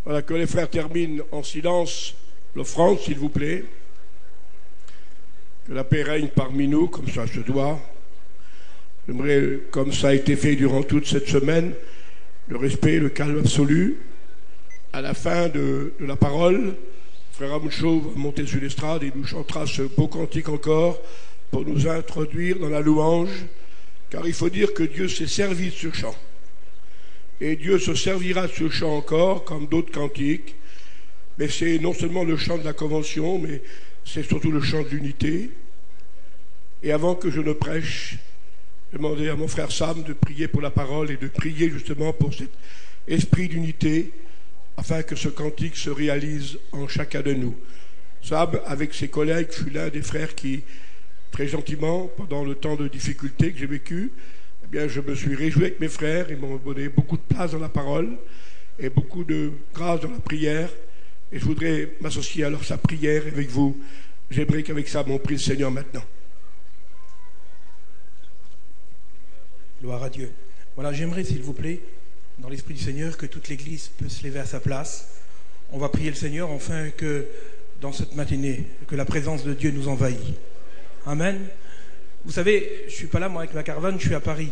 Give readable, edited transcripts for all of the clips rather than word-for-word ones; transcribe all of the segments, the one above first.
Voilà, que les frères terminent en silence l'offrande, s'il vous plaît. Que la paix règne parmi nous, comme ça se doit. J'aimerais, comme ça a été fait durant toute cette semaine, le respect, le calme absolu. À la fin de la parole, frère Amuncho va monter sur l'estrade et nous chantera ce beau cantique encore pour nous introduire dans la louange, car il faut dire que Dieu s'est servi de ce chant. Et Dieu se servira de ce chant encore, comme d'autres cantiques. Mais c'est non seulement le chant de la Convention, mais c'est surtout le chant de l'unité. Et avant que je ne prêche, je demandais à mon frère Sam de prier pour la parole et de prier justement pour cet esprit d'unité, afin que ce cantique se réalise en chacun de nous. Sam, avec ses collègues, fut l'un des frères qui, très gentiment, pendant le temps de difficulté que j'ai vécu, eh bien, je me suis réjoui avec mes frères. Ils m'ont donné beaucoup de place dans la parole et beaucoup de grâce dans la prière. Et je voudrais m'associer alors à sa prière avec vous. J'aimerais qu'avec ça, on prie le Seigneur maintenant. Gloire à Dieu. Voilà, j'aimerais, s'il vous plaît, dans l'Esprit du Seigneur, que toute l'Église puisse se lever à sa place. On va prier le Seigneur, afin que, dans cette matinée, que la présence de Dieu nous envahisse. Amen. Vous savez, je ne suis pas là, moi, avec ma caravane, je suis à Paris.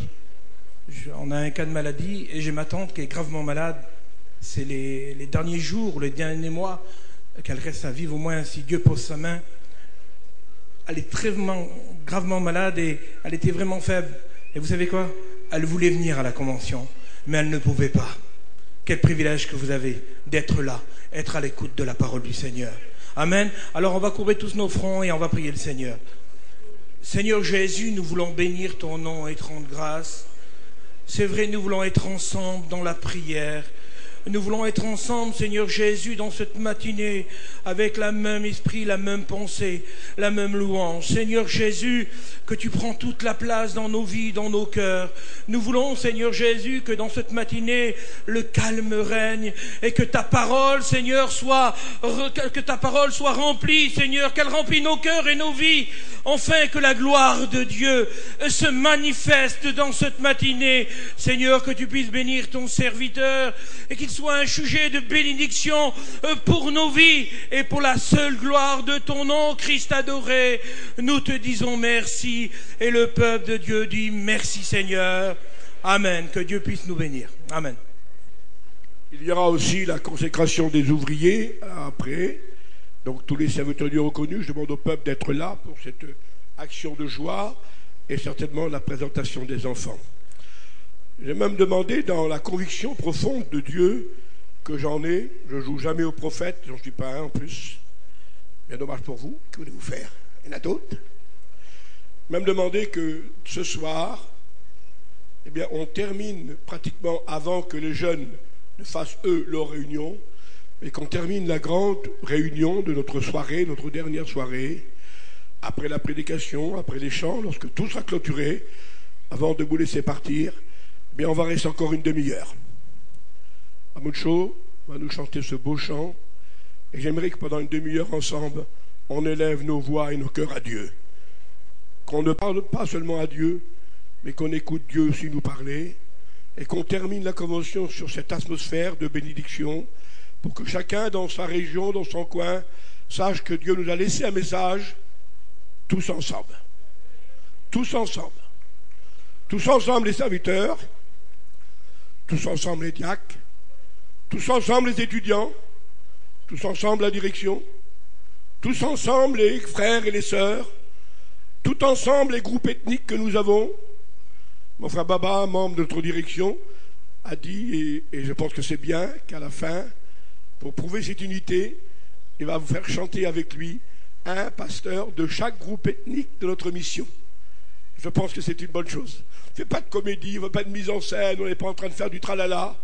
On a un cas de maladie et j'ai ma tante qui est gravement malade. C'est les derniers jours, les derniers mois qu'elle reste à vivre, au moins si Dieu pose sa main. Elle est très gravement malade et elle était vraiment faible. Et vous savez quoi? Elle voulait venir à la convention, mais elle ne pouvait pas. Quel privilège que vous avez d'être là, être à l'écoute de la parole du Seigneur. Amen. Alors on va courber tous nos fronts et on va prier le Seigneur. Seigneur Jésus, nous voulons bénir ton nom et te rendre grâce. C'est vrai, nous voulons être ensemble dans la prière. Nous voulons être ensemble, Seigneur Jésus, dans cette matinée, avec le même esprit, la même pensée, la même louange. Seigneur Jésus, que tu prends toute la place dans nos vies, dans nos cœurs. Nous voulons, Seigneur Jésus, que dans cette matinée, le calme règne et que ta parole, Seigneur, soit remplie, Seigneur, qu'elle remplit nos cœurs et nos vies, enfin que la gloire de Dieu se manifeste dans cette matinée. Seigneur, que tu puisses bénir ton serviteur et qu'il soit un sujet de bénédiction pour nos vies et pour la seule gloire de ton nom, Christ adoré. Nous te disons merci et le peuple de Dieu dit merci Seigneur. Amen. Que Dieu puisse nous bénir. Amen. Il y aura aussi la consécration des ouvriers après. Donc tous les serviteurs Dieu reconnus, je demande au peuple d'être là pour cette action de joie et certainement la présentation des enfants. J'ai même demandé dans la conviction profonde de Dieu que j'en ai, je ne joue jamais au prophète, j'en suis pas un en plus. Bien dommage pour vous, que voulez-vous faire? Il y en a d'autres. Même demandé que ce soir, eh bien, on termine pratiquement avant que les jeunes ne fassent eux leur réunion, et qu'on termine la grande réunion de notre soirée, notre dernière soirée, après la prédication, après les chants, lorsque tout sera clôturé, avant de vous laisser partir, eh bien on va rester encore une demi-heure. Amuncho va nous chanter ce beau chant, et j'aimerais que pendant une demi-heure ensemble, on élève nos voix et nos cœurs à Dieu. Qu'on ne parle pas seulement à Dieu, mais qu'on écoute Dieu aussi nous parler, et qu'on termine la convention sur cette atmosphère de bénédiction, pour que chacun dans sa région, dans son coin, sache que Dieu nous a laissé un message, tous ensemble. Tous ensemble. Tous ensemble les serviteurs, tous ensemble les diacres, tous ensemble les étudiants, tous ensemble la direction, tous ensemble les frères et les sœurs, tout ensemble les groupes ethniques que nous avons. Mon frère Baba, membre de notre direction, a dit, et je pense que c'est bien, qu'à la fin, pour prouver cette unité, il va vous faire chanter avec lui un pasteur de chaque groupe ethnique de notre mission. Je pense que c'est une bonne chose. On ne fait pas de comédie, on ne fait pas de mise en scène, on n'est pas en train de faire du tralala.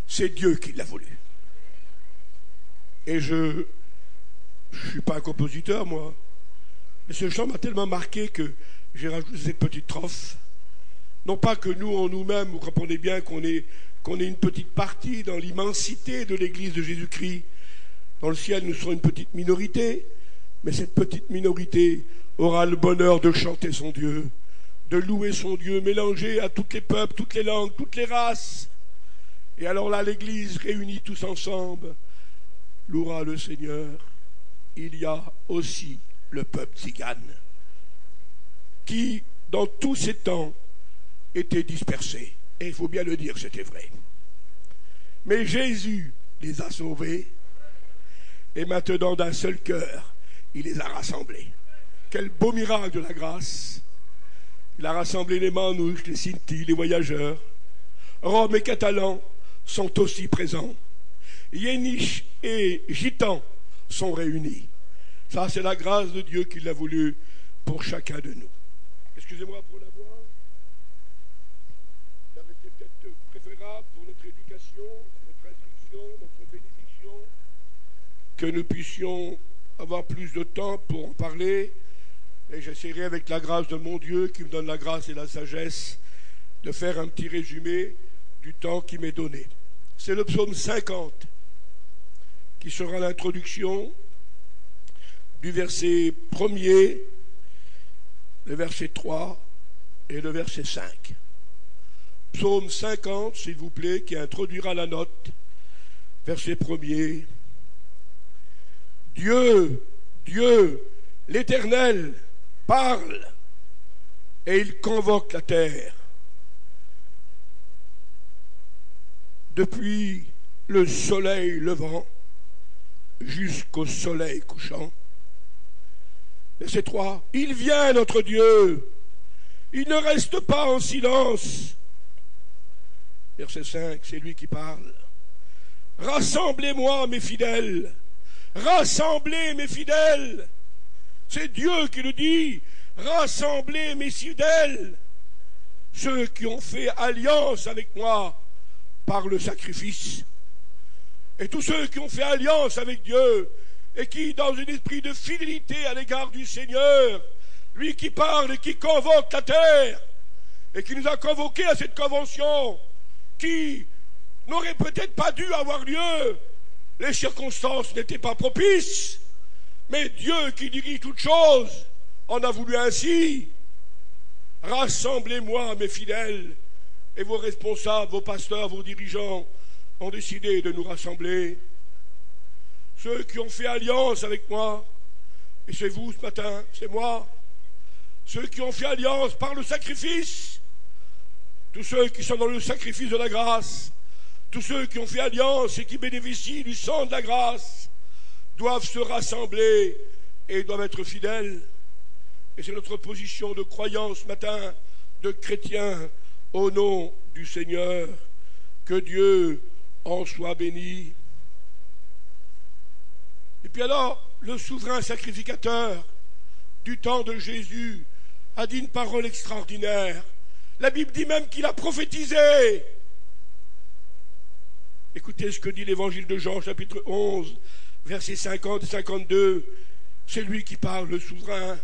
C'est Dieu qui l'a voulu. Et je ne suis pas un compositeur, moi. Mais ce chant m'a tellement marqué que j'ai rajouté cette petite strophe. Non pas que nous, en nous-mêmes, vous comprenez bien qu'on est une petite partie dans l'immensité de l'Église de Jésus-Christ. Dans le ciel, nous serons une petite minorité, mais cette petite minorité aura le bonheur de chanter son Dieu, de louer son Dieu, mélangé à tous les peuples, toutes les langues, toutes les races. Et alors là, l'Église réunie tous ensemble louera le Seigneur. Il y a aussi le peuple tzigane qui, dans tous ces temps, était dispersé. Et il faut bien le dire, c'était vrai. Mais Jésus les a sauvés et maintenant d'un seul cœur, il les a rassemblés. Quel beau miracle de la grâce. Il a rassemblé les Manouches, les Sinti, les voyageurs. Roms et Catalans sont aussi présents. Yéniches et Gitans sont réunis. Ça, c'est la grâce de Dieu qu'il a voulu pour chacun de nous. Excusez-moi pour la voix. Ça aurait été peut-être préférable pour notre éducation, notre instruction, notre bénédiction, que nous puissions avoir plus de temps pour en parler. Et j'essaierai, avec la grâce de mon Dieu, qui me donne la grâce et la sagesse, de faire un petit résumé du temps qui m'est donné. C'est le psaume 50 qui sera l'introduction du verset 1er, le verset 3 et le verset 5. Psaume 50, s'il vous plaît, qui introduira la note. Verset 1er. Dieu, l'Éternel, parle et il convoque la terre. Depuis le soleil levant jusqu'au soleil couchant. Verset 3. Il vient, notre Dieu. Il ne reste pas en silence. Verset 5, c'est lui qui parle. Rassemblez-moi, mes fidèles. Rassemblez, mes fidèles. C'est Dieu qui le dit. Rassemblez, mes fidèles. Ceux qui ont fait alliance avec moi par le sacrifice. Et tous ceux qui ont fait alliance avec Dieu et qui, dans un esprit de fidélité à l'égard du Seigneur, lui qui parle et qui convoque la terre, et qui nous a convoqués à cette convention, qui n'aurait peut-être pas dû avoir lieu, les circonstances n'étaient pas propices, mais Dieu qui dirige toutes choses en a voulu ainsi. Rassemblez-moi, mes fidèles, et vos responsables, vos pasteurs, vos dirigeants ont décidé de nous rassembler. Ceux qui ont fait alliance avec moi, et c'est vous ce matin, c'est moi, ceux qui ont fait alliance par le sacrifice, tous ceux qui sont dans le sacrifice de la grâce, tous ceux qui ont fait alliance et qui bénéficient du sang de la grâce, doivent se rassembler et doivent être fidèles. Et c'est notre position de croyance ce matin, de chrétiens, au nom du Seigneur. Que Dieu en soit béni. Et puis alors, le souverain sacrificateur du temps de Jésus a dit une parole extraordinaire. La Bible dit même qu'il a prophétisé. Écoutez ce que dit l'évangile de Jean, chapitre 11, versets 50 et 52. C'est lui qui parle, le souverain,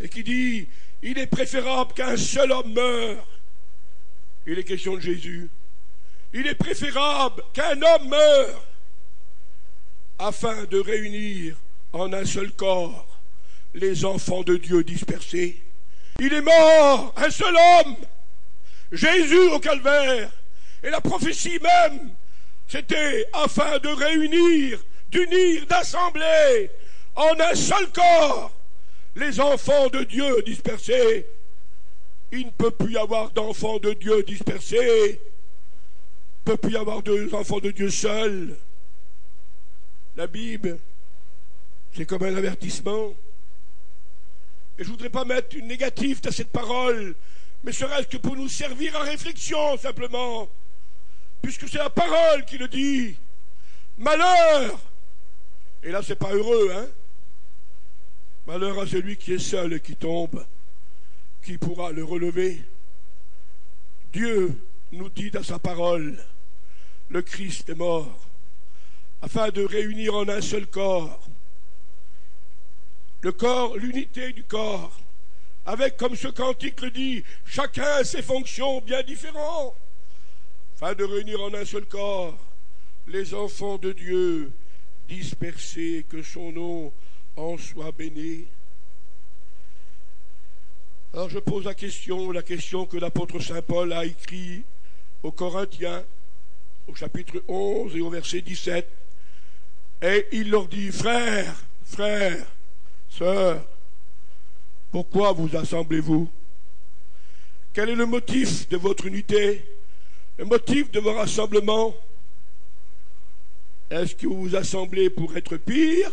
et qui dit, il est préférable qu'un seul homme meure. Il est question de Jésus. Il est préférable qu'un homme meure afin de réunir en un seul corps les enfants de Dieu dispersés. Il est mort, un seul homme, Jésus au calvaire. Et la prophétie même, c'était afin de réunir, d'unir, d'assembler en un seul corps les enfants de Dieu dispersés. Il ne peut plus y avoir d'enfants de Dieu dispersés. Il ne peut plus y avoir d'enfants de Dieu seuls. La Bible, c'est comme un avertissement. Et je ne voudrais pas mettre une négative à cette parole, mais serait-ce que pour nous servir à réflexion simplement, puisque c'est la parole qui le dit. Malheur, et là c'est pas heureux, hein. Malheur à celui qui est seul et qui tombe. Qui pourra le relever? Dieu nous dit dans sa parole, le Christ est mort, afin de réunir en un seul corps, le corps, l'unité du corps, avec, comme ce cantique le dit, chacun ses fonctions bien différentes, afin de réunir en un seul corps les enfants de Dieu dispersés, que son nom en soit béni. Alors je pose la question que l'apôtre Saint Paul a écrite aux Corinthiens, au chapitre 11 et au verset 17. Et il leur dit, frères, sœurs, pourquoi vous assemblez-vous? Quel est le motif de votre unité? Le motif de vos rassemblements? Est-ce que vous vous assemblez pour être pire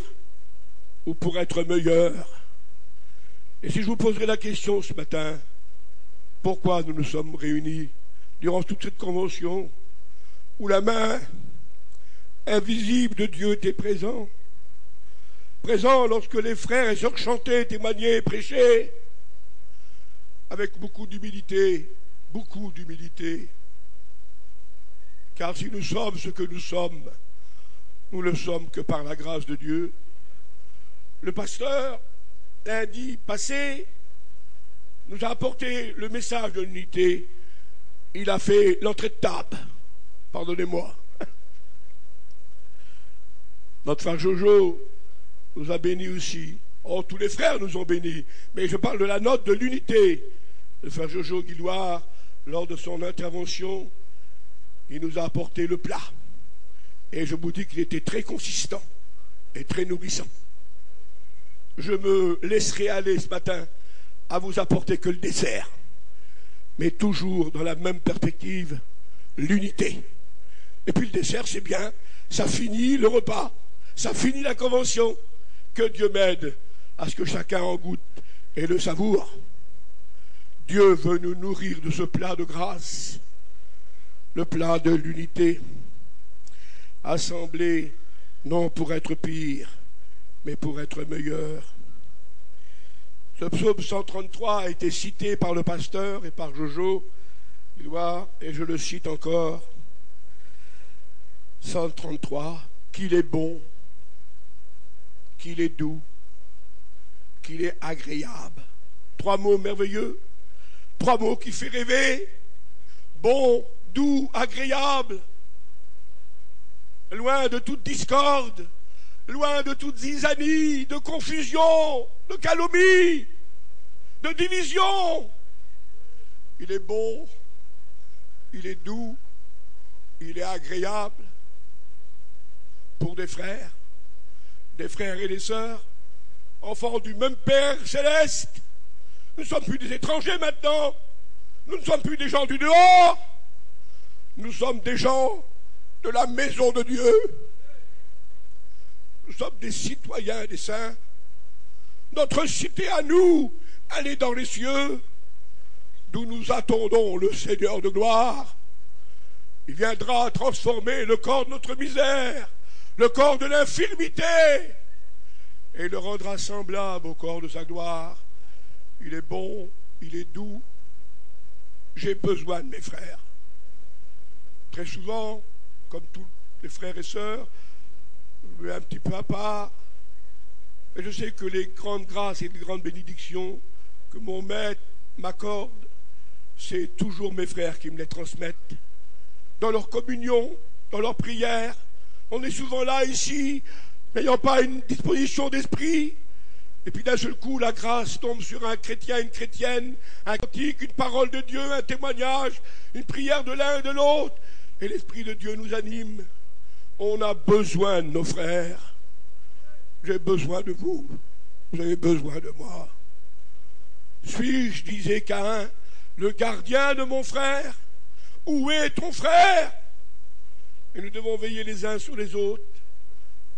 ou pour être meilleur? Et si je vous poserais la question ce matin, pourquoi nous nous sommes réunis durant toute cette convention où la main invisible de Dieu était présent lorsque les frères et sœurs chantaient, témoignaient, prêchaient, avec beaucoup d'humilité, car si nous sommes ce que nous sommes, nous ne le sommes que par la grâce de Dieu. Le pasteur, lundi passé, nous a apporté le message de l'unité. Il a fait l'entrée de table. Pardonnez-moi. Notre frère Jojo nous a bénis aussi. Oh, tous les frères nous ont bénis. Mais je parle de la note de l'unité. Le frère Jojo Guilloire, lors de son intervention, il nous a apporté le plat. Et je vous dis qu'il était très consistant et très nourrissant. Je me laisserai aller ce matin à vous apporter que le dessert, mais toujours dans la même perspective, l'unité. Et puis le dessert, c'est bien, ça finit le repas, ça finit la convention. Que Dieu m'aide à ce que chacun en goûte et le savoure. Dieu veut nous nourrir de ce plat de grâce, le plat de l'unité. Assemblés, non pour être pire, mais pour être meilleur. Ce psaume 133 a été cité par le pasteur et par Jojo, et je le cite encore. 133, qu'il est bon, qu'il est doux, qu'il est agréable. 3 mots merveilleux, 3 mots qui fait rêver. Bon, doux, agréable. Loin de toute discorde, loin de toute zizanie, de confusion, de calomnie, de division. Il est bon, il est doux, il est agréable pour des frères et des sœurs, enfants du même Père céleste. Nous ne sommes plus des étrangers maintenant, nous ne sommes plus des gens du dehors, nous sommes des gens de la maison de Dieu. Nous sommes des citoyens des saints. Notre cité à nous, elle est dans les cieux, d'où nous attendons le Seigneur de gloire. Il viendra transformer le corps de notre misère, le corps de l'infirmité, et le rendra semblable au corps de sa gloire. Il est bon, il est doux. J'ai besoin de mes frères. Très souvent, comme tous les frères et sœurs, je vais un petit peu à part. Et je sais que les grandes grâces et les grandes bénédictions que mon maître m'accorde, c'est toujours mes frères qui me les transmettent. Dans leur communion, dans leur prière, on est souvent là, ici, n'ayant pas une disposition d'esprit. Et puis d'un seul coup, la grâce tombe sur un chrétien, une chrétienne, un cantique, une parole de Dieu, un témoignage, une prière de l'un et de l'autre. Et l'Esprit de Dieu nous anime. On a besoin de nos frères. J'ai besoin de vous. Vous avez besoin de moi. Suis-je, disait Caïn, le gardien de mon frère? Où est ton frère? Et nous devons veiller les uns sur les autres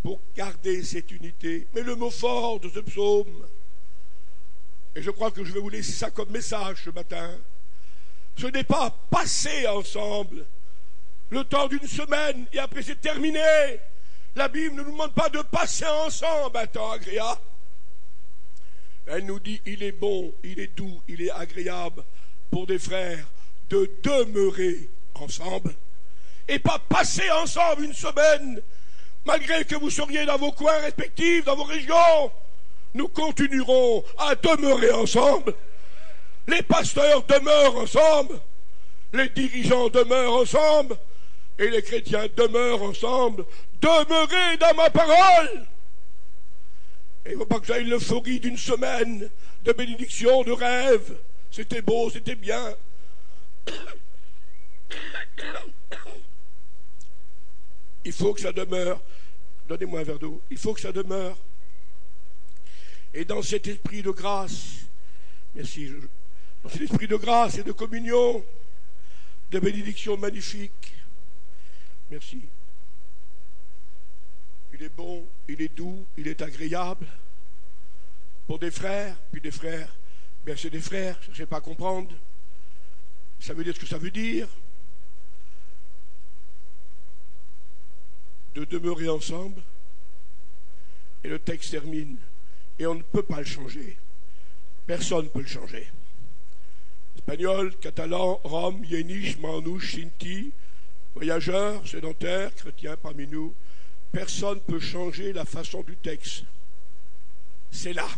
pour garder cette unité. Mais le mot fort de ce psaume, et je crois que je vais vous laisser ça comme message ce matin, ce n'est pas passer ensemble le temps d'une semaine et après c'est terminé. La Bible ne nous demande pas de passer ensemble un temps agréable. Elle nous dit, il est bon, il est doux, il est agréable pour des frères de demeurer ensemble et pas passer ensemble une semaine, malgré que vous seriez dans vos coins respectifs, dans vos régions. Nous continuerons à demeurer ensemble. Les pasteurs demeurent ensemble, les dirigeants demeurent ensemble, et les chrétiens demeurent ensemble. Demeurez dans ma parole. Et il ne faut pas que j'aille l'euphorie d'une semaine de bénédiction, de rêve. C'était beau, c'était bien. Il faut que ça demeure. Donnez-moi un verre d'eau. Il faut que ça demeure. Et dans cet esprit de grâce, merci, dans cet esprit de grâce et de communion, de bénédiction magnifique, merci. Il est bon, il est doux, il est agréable. Pour des frères, puis des frères, bien c'est des frères, je ne sais pas à comprendre. Ça veut dire ce que ça veut dire. De demeurer ensemble. Et le texte termine. Et on ne peut pas le changer. Personne ne peut le changer. Espagnol, catalan, rom, yéniche, manouche, sinti, voyageurs, sédentaires, chrétiens parmi nous, personne ne peut changer la façon du texte. C'est là.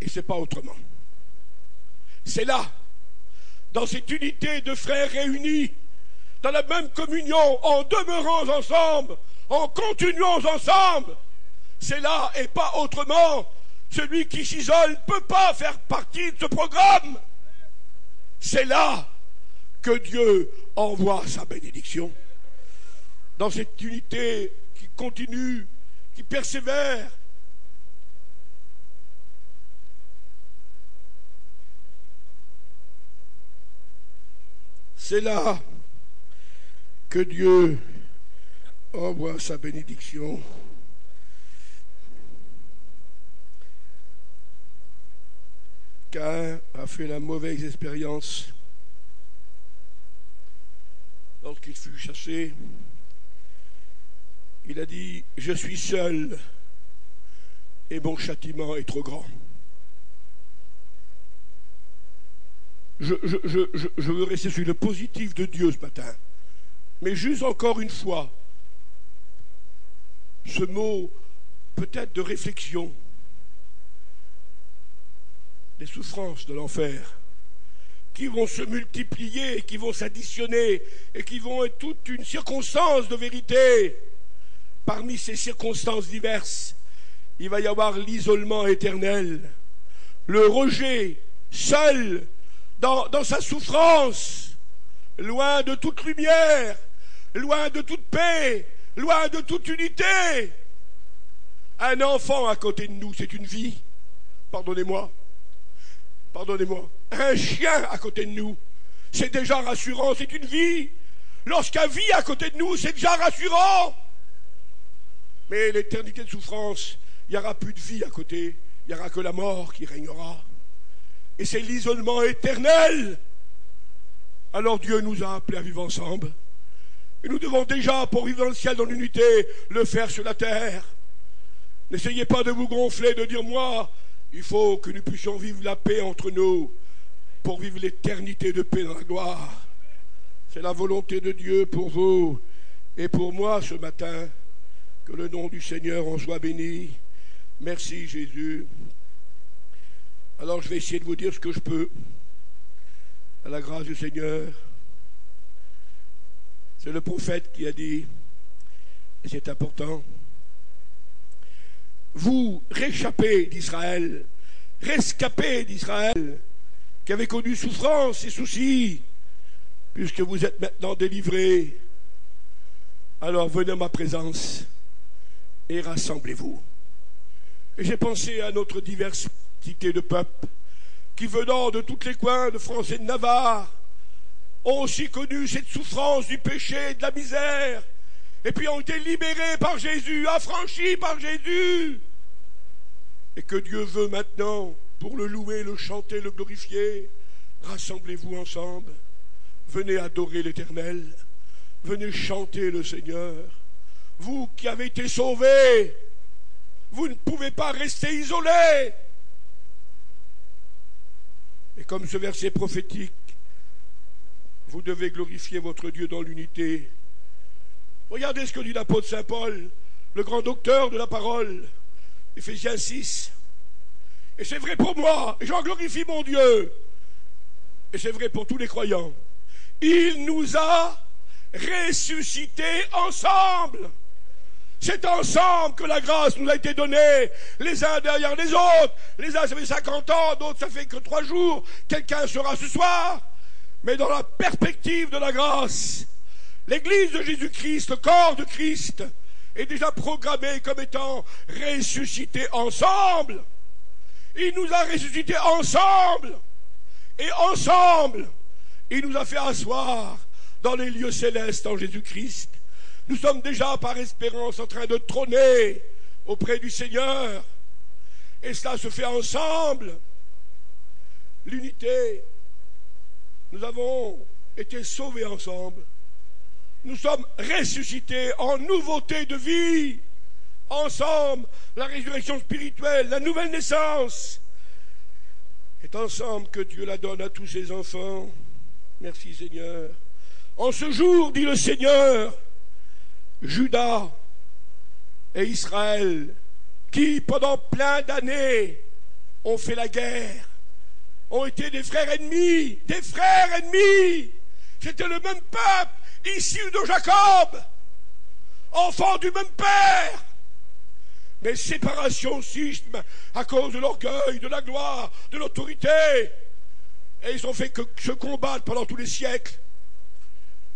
Et c'est pas autrement. C'est là. Dans cette unité de frères réunis, dans la même communion, en demeurant ensemble, en continuant ensemble, c'est là et pas autrement. Celui qui s'isole ne peut pas faire partie de ce programme. C'est là que Dieu envoie sa bénédiction. Dans cette unité qui continue, qui persévère. C'est là que Dieu envoie sa bénédiction. Caïn a fait la mauvaise expérience lorsqu'il fut chassé. Il a dit « Je suis seul et mon châtiment est trop grand ». Je veux rester sur le positif de Dieu ce matin. Mais juste encore une fois, ce mot peut-être de réflexion, les souffrances de l'enfer, qui vont se multiplier, qui vont s'additionner, et qui vont être toute une circonstance de vérité. Parmi ces circonstances diverses, il va y avoir l'isolement éternel, le rejet, seul, dans sa souffrance, loin de toute lumière, loin de toute paix, loin de toute unité. Un enfant à côté de nous, c'est une vie. Pardonnez-moi. Un chien à côté de nous, c'est déjà rassurant, c'est une vie. Lorsqu'un vit à côté de nous, c'est déjà rassurant. Mais l'éternité de souffrance, il n'y aura plus de vie à côté, il n'y aura que la mort qui régnera. Et c'est l'isolement éternel. Alors Dieu nous a appelés à vivre ensemble. Et nous devons déjà, pour vivre dans le ciel, dans l'unité, le faire sur la terre. N'essayez pas de vous gonfler, de dire, moi, il faut que nous puissions vivre la paix entre nous, pour vivre l'éternité de paix dans la gloire. C'est la volonté de Dieu pour vous et pour moi ce matin. Que le nom du Seigneur en soit béni. Merci Jésus. Alors je vais essayer de vous dire ce que je peux, à la grâce du Seigneur. C'est le prophète qui a dit, et c'est important, vous réchappez d'Israël, rescapés d'Israël, qui avez connu souffrance et soucis, puisque vous êtes maintenant délivrés, alors venez à ma présence et rassemblez-vous. Et j'ai pensé à notre diversité de peuples, qui venant de tous les coins de France et de Navarre, ont aussi connu cette souffrance du péché et de la misère, et puis ont été libérés par Jésus, affranchis par Jésus, et que Dieu veut maintenant, pour le louer, le chanter, le glorifier, rassemblez-vous ensemble, venez adorer l'Éternel, venez chanter le Seigneur. Vous qui avez été sauvés, vous ne pouvez pas rester isolés. Et comme ce verset prophétique, vous devez glorifier votre Dieu dans l'unité. Regardez ce que dit l'apôtre Saint Paul, le grand docteur de la parole, Éphésiens 6. Et c'est vrai pour moi, et j'en glorifie mon Dieu. Et c'est vrai pour tous les croyants. Il nous a ressuscités ensemble. C'est ensemble que la grâce nous a été donnée, les uns derrière les autres. Les uns, ça fait 50 ans, d'autres, ça fait que 3 jours. Quelqu'un sera ce soir. Mais dans la perspective de la grâce, L'église de Jésus-Christ, le corps de Christ, est déjà programmé comme étant ressuscité ensemble. Il nous a ressuscités ensemble. Et ensemble, il nous a fait asseoir dans les lieux célestes en Jésus-Christ. Nous sommes déjà par espérance en train de trôner auprès du Seigneur. Et cela se fait ensemble. L'unité. Nous avons été sauvés ensemble. Nous sommes ressuscités en nouveauté de vie. Ensemble, la résurrection spirituelle, la nouvelle naissance. C'est ensemble que Dieu la donne à tous ses enfants. Merci Seigneur. En ce jour, dit le Seigneur, Juda et Israël, qui pendant plein d'années ont fait la guerre, ont été des frères ennemis, C'était le même peuple, issu de Jacob, enfant du même père. Mais séparation, schisme, à cause de l'orgueil, de la gloire, de l'autorité. Et ils ont fait que se combattre pendant tous les siècles.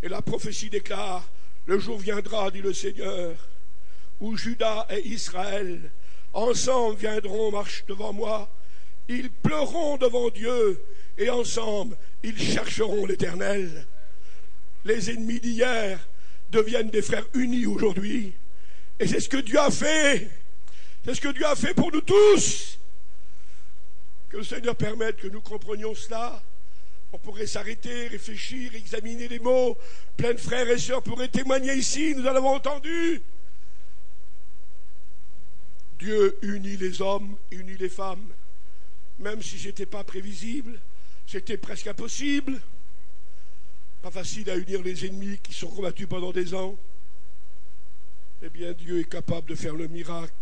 Et la prophétie déclare, le jour viendra, dit le Seigneur, où Juda et Israël, ensemble viendront marcher devant moi. Ils pleureront devant Dieu et ensemble, ils chercheront l'Éternel. Les ennemis d'hier deviennent des frères unis aujourd'hui. Et c'est ce que Dieu a fait. C'est ce que Dieu a fait pour nous tous. Que le Seigneur permette que nous comprenions cela. On pourrait s'arrêter, réfléchir, examiner les mots. Plein de frères et sœurs pourraient témoigner ici, nous en avons entendu. Dieu unit les hommes, unit les femmes. Même si ce n'était pas prévisible, c'était presque impossible. Pas facile à unir les ennemis qui sont combattus pendant des ans. Eh bien, Dieu est capable de faire le miracle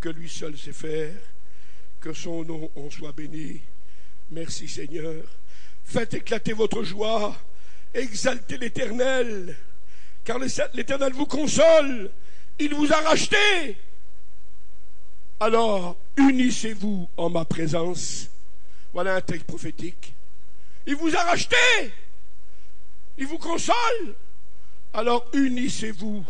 que lui seul sait faire. Que son nom en soit béni. Merci Seigneur. Faites éclater votre joie. Exaltez l'Éternel. Car l'Éternel vous console. Il vous a racheté. Alors, unissez-vous en ma présence. Voilà un texte prophétique. Il vous a racheté. Il vous console. Alors, unissez-vous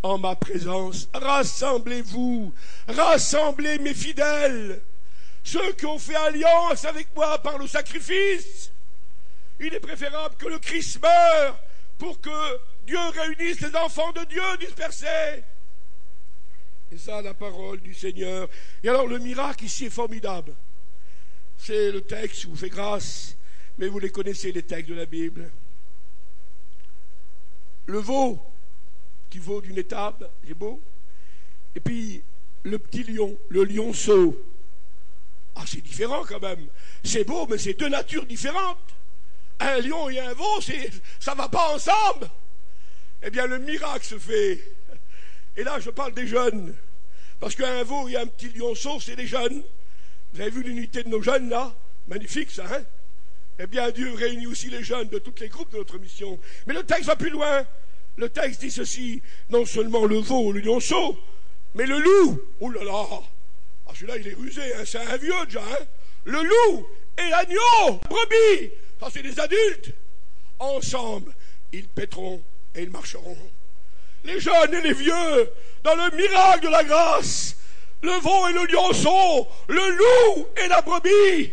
en ma présence. Rassemblez-vous. Rassemblez mes fidèles. Ceux qui ont fait alliance avec moi par le sacrifice. Il est préférable que le Christ meure pour que Dieu réunisse les enfants de Dieu dispersés. C'est ça la parole du Seigneur. Et alors le miracle ici est formidable. C'est le texte qui vous fait grâce, mais vous les connaissez, les textes de la Bible. Le veau qui vaut d'une étable, c'est beau. Et puis le petit lion, le lionceau. Ah, c'est différent quand même. C'est beau, mais c'est deux natures différentes. Un lion et un veau, ça ne va pas ensemble. Eh bien, le miracle se fait. Et là, je parle des jeunes. Parce qu'un veau et un petit lionceau, c'est des jeunes. Vous avez vu l'unité de nos jeunes, là? Magnifique, ça, hein? Eh bien, Dieu réunit aussi les jeunes de tous les groupes de notre mission. Mais le texte va plus loin. Le texte dit ceci. Non seulement le veau, le lionceau, mais le loup. Oh là là! Ah, celui-là, il est rusé, hein? C'est un vieux, déjà, hein? Le loup et l'agneau, brebis. Ça, c'est des adultes. Ensemble, ils péteront et ils marcheront. Les jeunes et les vieux, dans le miracle de la grâce, le veau et le lionceau, le loup et la brebis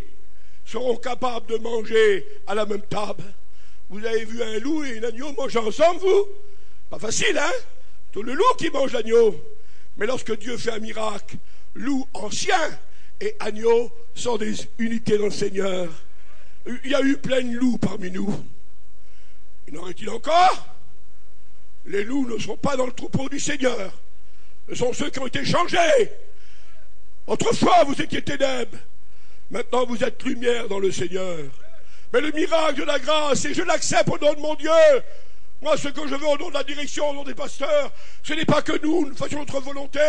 seront capables de manger à la même table. Vous avez vu un loup et un agneau manger ensemble, vous? Pas facile, hein? C'est le loup qui mange l'agneau. Mais lorsque Dieu fait un miracle, loup ancien et agneau sont des unités dans le Seigneur. Il y a eu plein de loups parmi nous. Il en reste-t-il encore? Les loups ne sont pas dans le troupeau du Seigneur. Ce sont ceux qui ont été changés. Autrefois, vous étiez ténèbres. Maintenant, vous êtes lumière dans le Seigneur. Mais le miracle de la grâce, et je l'accepte au nom de mon Dieu. Moi, ce que je veux au nom de la direction, au nom des pasteurs, ce n'est pas que nous fassions notre volonté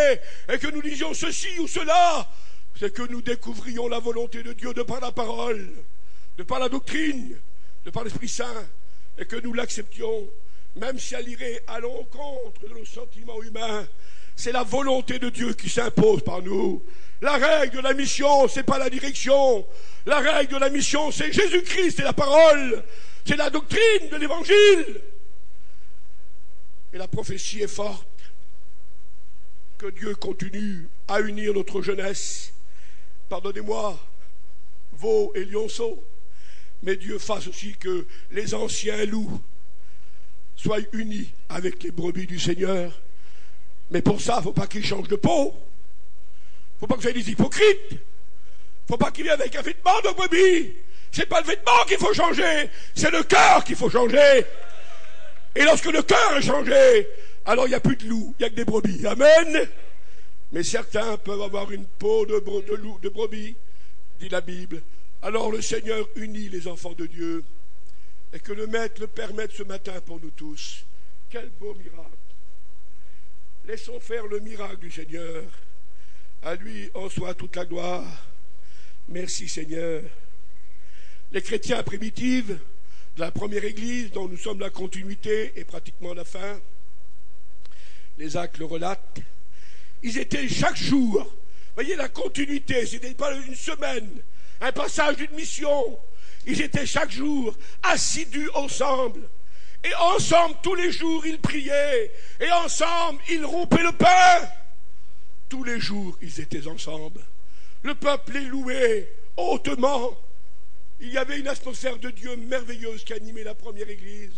et que nous disions ceci ou cela. C'est que nous découvrions la volonté de Dieu de par la parole, de par la doctrine, de par l'Esprit Saint, et que nous l'acceptions, même si elle irait à l'encontre de nos sentiments humains. C'est la volonté de Dieu qui s'impose par nous. La règle de la mission, c'est pas la direction. La règle de la mission, c'est Jésus-Christ et la parole. C'est la doctrine de l'Évangile. Et la prophétie est forte. Que Dieu continue à unir notre jeunesse. Pardonnez-moi, veaux et lionceaux. Mais Dieu fasse aussi que les anciens loups soient unis avec les brebis du Seigneur. Mais pour ça, il ne faut pas qu'ils changent de peau. Il ne faut pas que ce soit des hypocrites. Il ne faut pas qu'ils viennent avec un vêtement de brebis. Ce n'est pas le vêtement qu'il faut changer, c'est le cœur qu'il faut changer. Et lorsque le cœur est changé, alors il n'y a plus de loup, il n'y a que des brebis. Amen. Mais certains peuvent avoir une peau de brebis, dit la Bible. Alors le Seigneur unit les enfants de Dieu. Et que le Maître le permette ce matin pour nous tous. Quel beau miracle. Laissons faire le miracle du Seigneur. À lui en soit toute la gloire. Merci Seigneur. Les chrétiens primitifs de la première église, dont nous sommes la continuité et pratiquement la fin, les actes le relatent, ils étaient chaque jour, voyez la continuité, ce n'était pas une semaine, un passage d'une mission, ils étaient chaque jour assidus ensemble, et ensemble tous les jours ils priaient, et ensemble ils rompaient le pain, tous les jours ils étaient ensemble, le peuple les louait hautement. Il y avait une atmosphère de Dieu merveilleuse qui animait la première église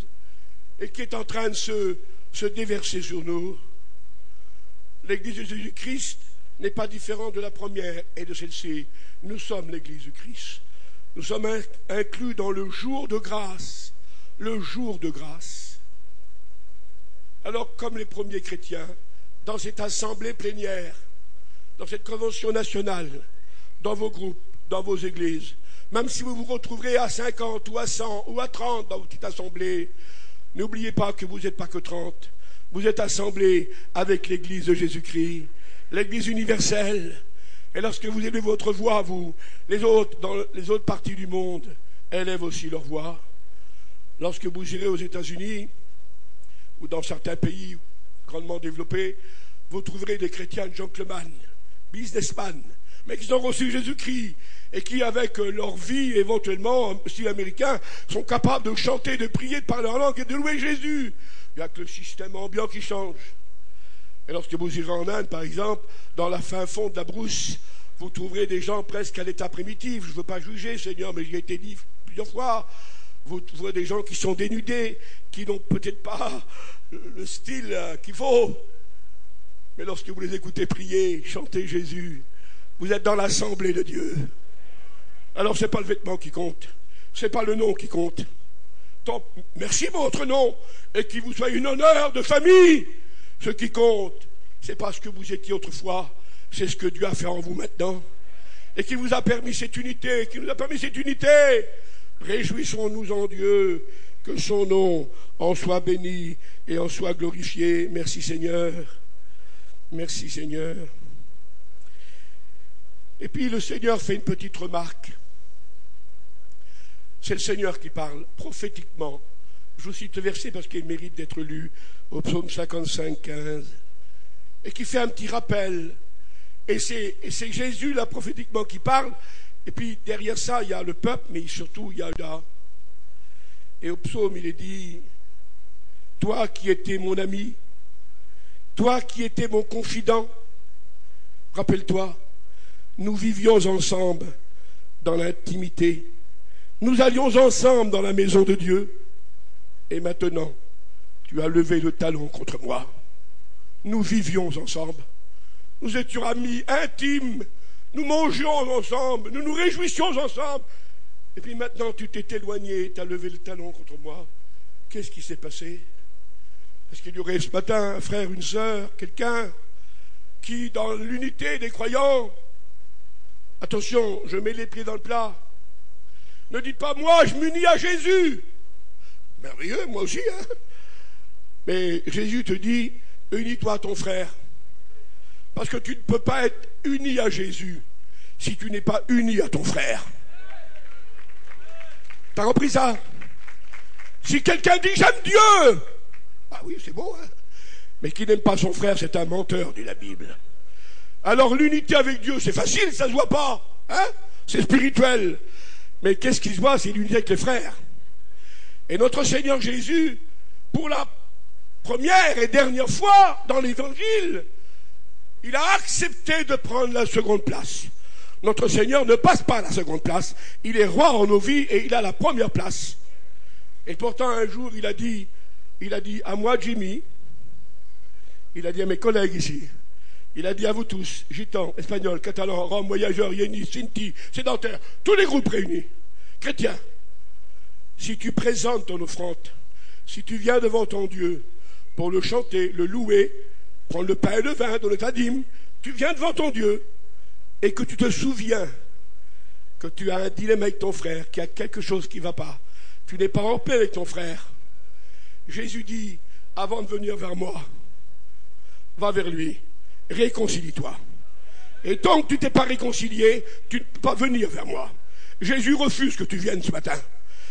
et qui est en train de se déverser sur nous. L'église de Jésus-Christ n'est pas différente de la première et de celle-ci. Nous sommes l'église du Christ. Nous sommes inclus dans le jour de grâce. Le jour de grâce. Alors, comme les premiers chrétiens, dans cette assemblée plénière, dans cette convention nationale, dans vos groupes, dans vos églises, même si vous vous retrouverez à 50 ou à 100 ou à 30 dans votre petite assemblée, n'oubliez pas que vous n'êtes pas que 30. Vous êtes assemblés avec l'église de Jésus-Christ, l'église universelle. Et lorsque vous élevez votre voix, vous, les autres, dans les autres parties du monde, élèvent aussi leur voix. Lorsque vous irez aux États-Unis ou dans certains pays grandement développés, vous trouverez des chrétiens gentlemen, businessmen, mais qui ont reçu Jésus-Christ et qui, avec leur vie, éventuellement, style américain, sont capables de chanter, de prier, de parler en langue et de louer Jésus. Il n'y a que le système ambiant qui change. Et lorsque vous irez en Inde, par exemple, dans la fin fond de la brousse, vous trouverez des gens presque à l'état primitif. Je ne veux pas juger, Seigneur, mais j'y ai été dit plusieurs fois. Vous trouverez des gens qui sont dénudés, qui n'ont peut-être pas le style qu'il faut. Mais lorsque vous les écoutez prier, chanter Jésus, vous êtes dans l'assemblée de Dieu. Alors ce n'est pas le vêtement qui compte, ce n'est pas le nom qui compte. Tant, merci pour votre nom, et qu'il vous soit une honneur de famille. Ce qui compte, c'est pas ce que vous étiez autrefois, c'est ce que Dieu a fait en vous maintenant. Et qui vous a permis cette unité, qui nous a permis cette unité. Réjouissons-nous en Dieu, que son nom en soit béni et en soit glorifié. Merci Seigneur. Merci Seigneur. Et puis le Seigneur fait une petite remarque. C'est le Seigneur qui parle prophétiquement. Je vous cite le verset parce qu'il mérite d'être lu au psaume 55, 15. Et qui fait un petit rappel. Et c'est Jésus là prophétiquement qui parle. Et puis derrière ça, il y a le peuple, mais surtout il y a là. Et au psaume, il est dit, toi qui étais mon ami, toi qui étais mon confident, rappelle-toi, nous vivions ensemble dans l'intimité. Nous allions ensemble dans la maison de Dieu. Et maintenant, tu as levé le talon contre moi. Nous vivions ensemble. Nous étions amis intimes. Nous mangions ensemble. Nous nous réjouissions ensemble. Et puis maintenant, tu t'es éloigné. Tu as levé le talon contre moi. Qu'est-ce qui s'est passé? Est-ce qu'il y aurait ce matin un frère, une sœur, quelqu'un qui, dans l'unité des croyants, attention, je mets les pieds dans le plat. Ne dites pas, moi, je m'unis à Jésus. Merveilleux, moi aussi, hein. Mais Jésus te dit, unis-toi à ton frère. Parce que tu ne peux pas être uni à Jésus si tu n'es pas uni à ton frère. T'as compris ça? Si quelqu'un dit, j'aime Dieu, ah oui, c'est beau, hein. Mais qui n'aime pas son frère, c'est un menteur, dit la Bible. Alors l'unité avec Dieu, c'est facile, ça ne se voit pas, hein? C'est spirituel. Mais qu'est-ce qui se voit? C'est l'unité avec les frères. Et notre Seigneur Jésus, pour la première et dernière fois dans l'évangile, il a accepté de prendre la seconde place. Notre Seigneur ne passe pas à la seconde place. Il est roi en nos vies et il a la première place. Et pourtant, un jour, il a dit à moi, Jimmy, il a dit à mes collègues ici, il a dit à vous tous, gitans, espagnols, catalans, roms, voyageurs, yénis, sinti, sédentaires, tous les groupes réunis, chrétiens, si tu présentes ton offrande, si tu viens devant ton Dieu pour le chanter, le louer, prendre le pain et le vin, donner ta dîme, tu viens devant ton Dieu et que tu te souviens que tu as un dilemme avec ton frère, qu'il y a quelque chose qui ne va pas, tu n'es pas en paix avec ton frère. Jésus dit, avant de venir vers moi, va vers lui, réconcilie-toi. Et tant que tu t'es pas réconcilié, tu ne peux pas venir vers moi. Jésus refuse que tu viennes ce matin.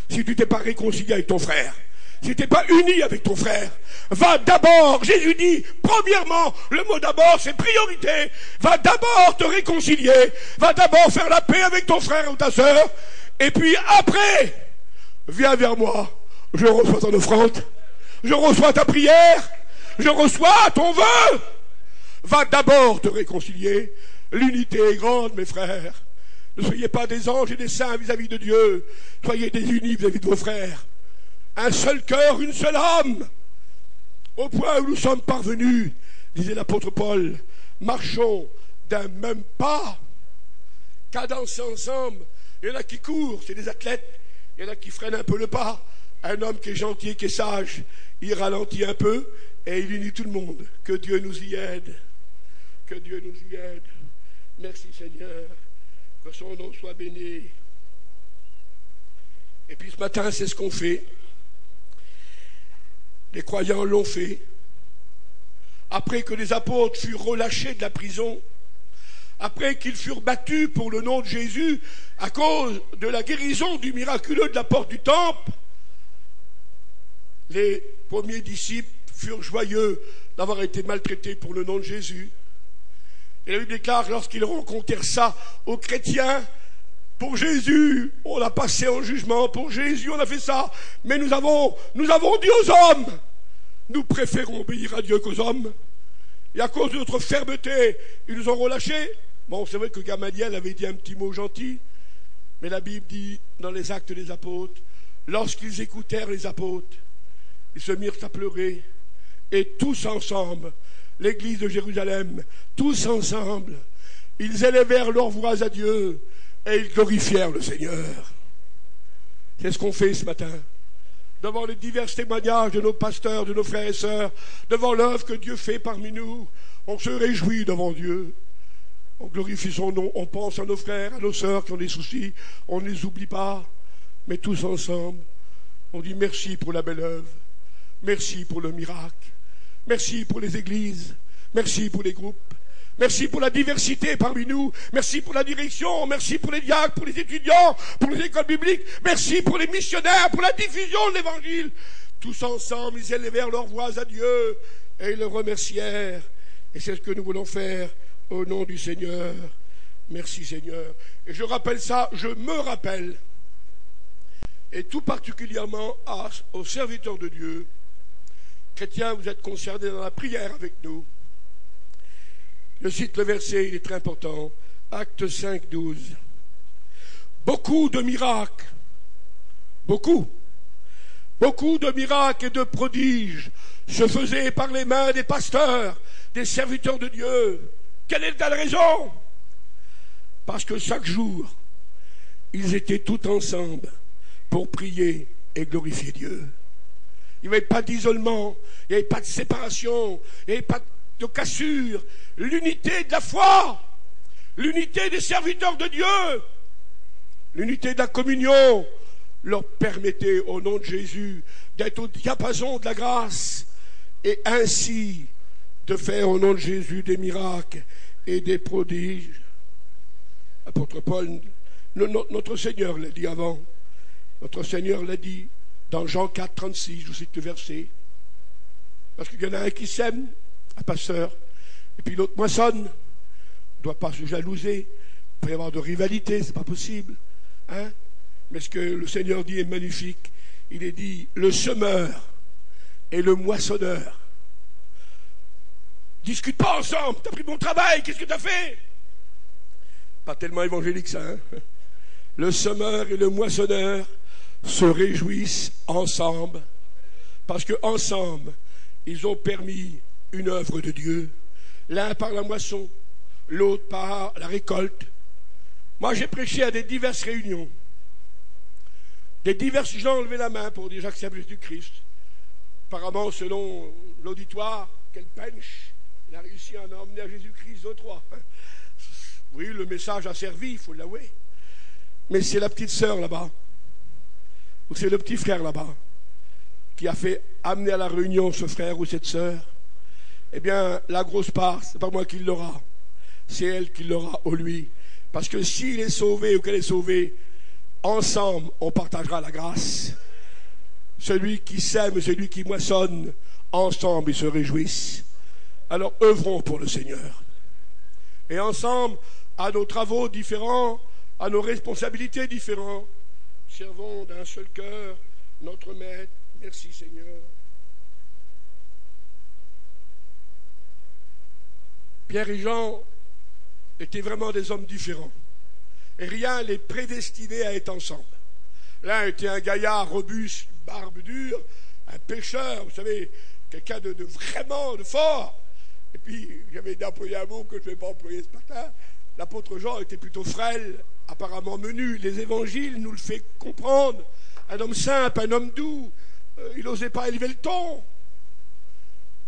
Si tu t'es pas réconcilié avec ton frère, si tu n'es pas uni avec ton frère, va d'abord, Jésus dit, premièrement, le mot d'abord c'est priorité, va d'abord te réconcilier, va d'abord faire la paix avec ton frère ou ta sœur, et puis après, viens vers moi, je reçois ton offrande, je reçois ta prière, je reçois ton vœu. Va d'abord te réconcilier. L'unité est grande, mes frères. Ne soyez pas des anges et des saints vis-à-vis de Dieu. Soyez des unis vis-à-vis de vos frères. Un seul cœur, une seule âme. Au point où nous sommes parvenus, disait l'apôtre Paul, marchons d'un même pas, cadencés ensemble. Il y en a qui courent, c'est des athlètes. Il y en a qui freinent un peu le pas. Un homme qui est gentil, qui est sage, il ralentit un peu et il unit tout le monde. Que Dieu nous y aide. Que Dieu nous y aide. Merci Seigneur. Que son nom soit béni. Et puis ce matin, c'est ce qu'on fait. Les croyants l'ont fait. Après que les apôtres furent relâchés de la prison, après qu'ils furent battus pour le nom de Jésus à cause de la guérison du miraculeux de la porte du temple, les premiers disciples furent joyeux d'avoir été maltraités pour le nom de Jésus. Et la Bible déclare, lorsqu'ils rencontrèrent ça aux chrétiens, pour Jésus, on l'a passé en jugement, pour Jésus, on a fait ça, mais nous avons dit aux hommes, nous préférons obéir à Dieu qu'aux hommes. Et à cause de notre fermeté, ils nous ont relâchés. Bon, c'est vrai que Gamaliel avait dit un petit mot gentil, mais la Bible dit, dans les Actes des Apôtres, lorsqu'ils écoutèrent les apôtres, ils se mirent à pleurer, et tous ensemble, l'église de Jérusalem, tous ensemble, ils élevèrent leurs voix à Dieu, et ils glorifièrent le Seigneur. C'est ce qu'on fait ce matin. Devant les divers témoignages de nos pasteurs, de nos frères et sœurs, devant l'œuvre que Dieu fait parmi nous, on se réjouit devant Dieu. On glorifie son nom, on pense à nos frères, à nos sœurs qui ont des soucis, on ne les oublie pas, mais tous ensemble, on dit merci pour la belle œuvre. Merci pour le miracle. Merci pour les églises. Merci pour les groupes. Merci pour la diversité parmi nous. Merci pour la direction. Merci pour les diacres, pour les étudiants, pour les écoles bibliques. Merci pour les missionnaires, pour la diffusion de l'évangile. Tous ensemble, ils élevèrent leurs voix à Dieu et ils le remercièrent. Et c'est ce que nous voulons faire au nom du Seigneur. Merci Seigneur. Et je rappelle ça, je me rappelle, et tout particulièrement aux serviteurs de Dieu. Chrétiens, vous êtes concernés dans la prière avec nous. Je cite le verset, il est très important. Actes 5, 12. Beaucoup de miracles, beaucoup de miracles et de prodiges se faisaient par les mains des pasteurs, des serviteurs de Dieu. Quelle est la raison? Parce que chaque jour, ils étaient tous ensemble pour prier et glorifier Dieu. Il n'y avait pas d'isolement, il n'y avait pas de séparation, il n'y avait pas de cassure. L'unité de la foi, l'unité des serviteurs de Dieu, l'unité de la communion leur permettait au nom de Jésus d'être au diapason de la grâce et ainsi de faire au nom de Jésus des miracles et des prodiges. L'apôtre Paul, notre Seigneur l'a dit avant, notre Seigneur l'a dit dans Jean 4, 36, je vous cite le verset. Parce qu'il y en a un qui sème, un pasteur, et puis l'autre moissonne. Il ne doit pas se jalouser, il peut y avoir de rivalité, c'est pas possible. Hein? Mais ce que le Seigneur dit est magnifique. Il est dit, le semeur et le moissonneur Discute pas ensemble. T'as pris mon travail, qu'est-ce que t'as fait? Pas tellement évangélique ça, hein? Le semeur et le moissonneur se réjouissent ensemble, parce que ensemble, ils ont permis une œuvre de Dieu. L'un par la moisson, l'autre par la récolte. Moi, j'ai prêché à des diverses réunions. Des diverses gens ont levé la main pour dire j'accepte Jésus-Christ. Apparemment, selon l'auditoire, quel punch, il a réussi à en emmener à Jésus-Christ aux trois. Oui, le message a servi, il faut l'avouer. Mais c'est la petite sœur là-bas, ou c'est le petit frère là-bas, qui a fait amener à la réunion ce frère ou cette sœur. Eh bien, la grosse part, c'est pas moi qui l'aura, c'est elle qui l'aura au lui. Parce que s'il est sauvé ou qu'elle est sauvée, ensemble, on partagera la grâce. Celui qui sème, celui qui moissonne, ensemble, ils se réjouissent. Alors, œuvrons pour le Seigneur. Et ensemble, à nos travaux différents, à nos responsabilités différentes, servons d'un seul cœur notre Maître. Merci Seigneur. Pierre et Jean étaient vraiment des hommes différents. Et rien les prédestinait à être ensemble. L'un était un gaillard robuste, barbe dure, un pêcheur, vous savez, quelqu'un de vraiment fort. Et puis, j'avais d'employer un mot que je ne vais pas employer ce matin. L'apôtre Jean était plutôt frêle, apparemment menu. Les évangiles nous le font comprendre. Un homme simple, un homme doux. Il n'osait pas élever le ton.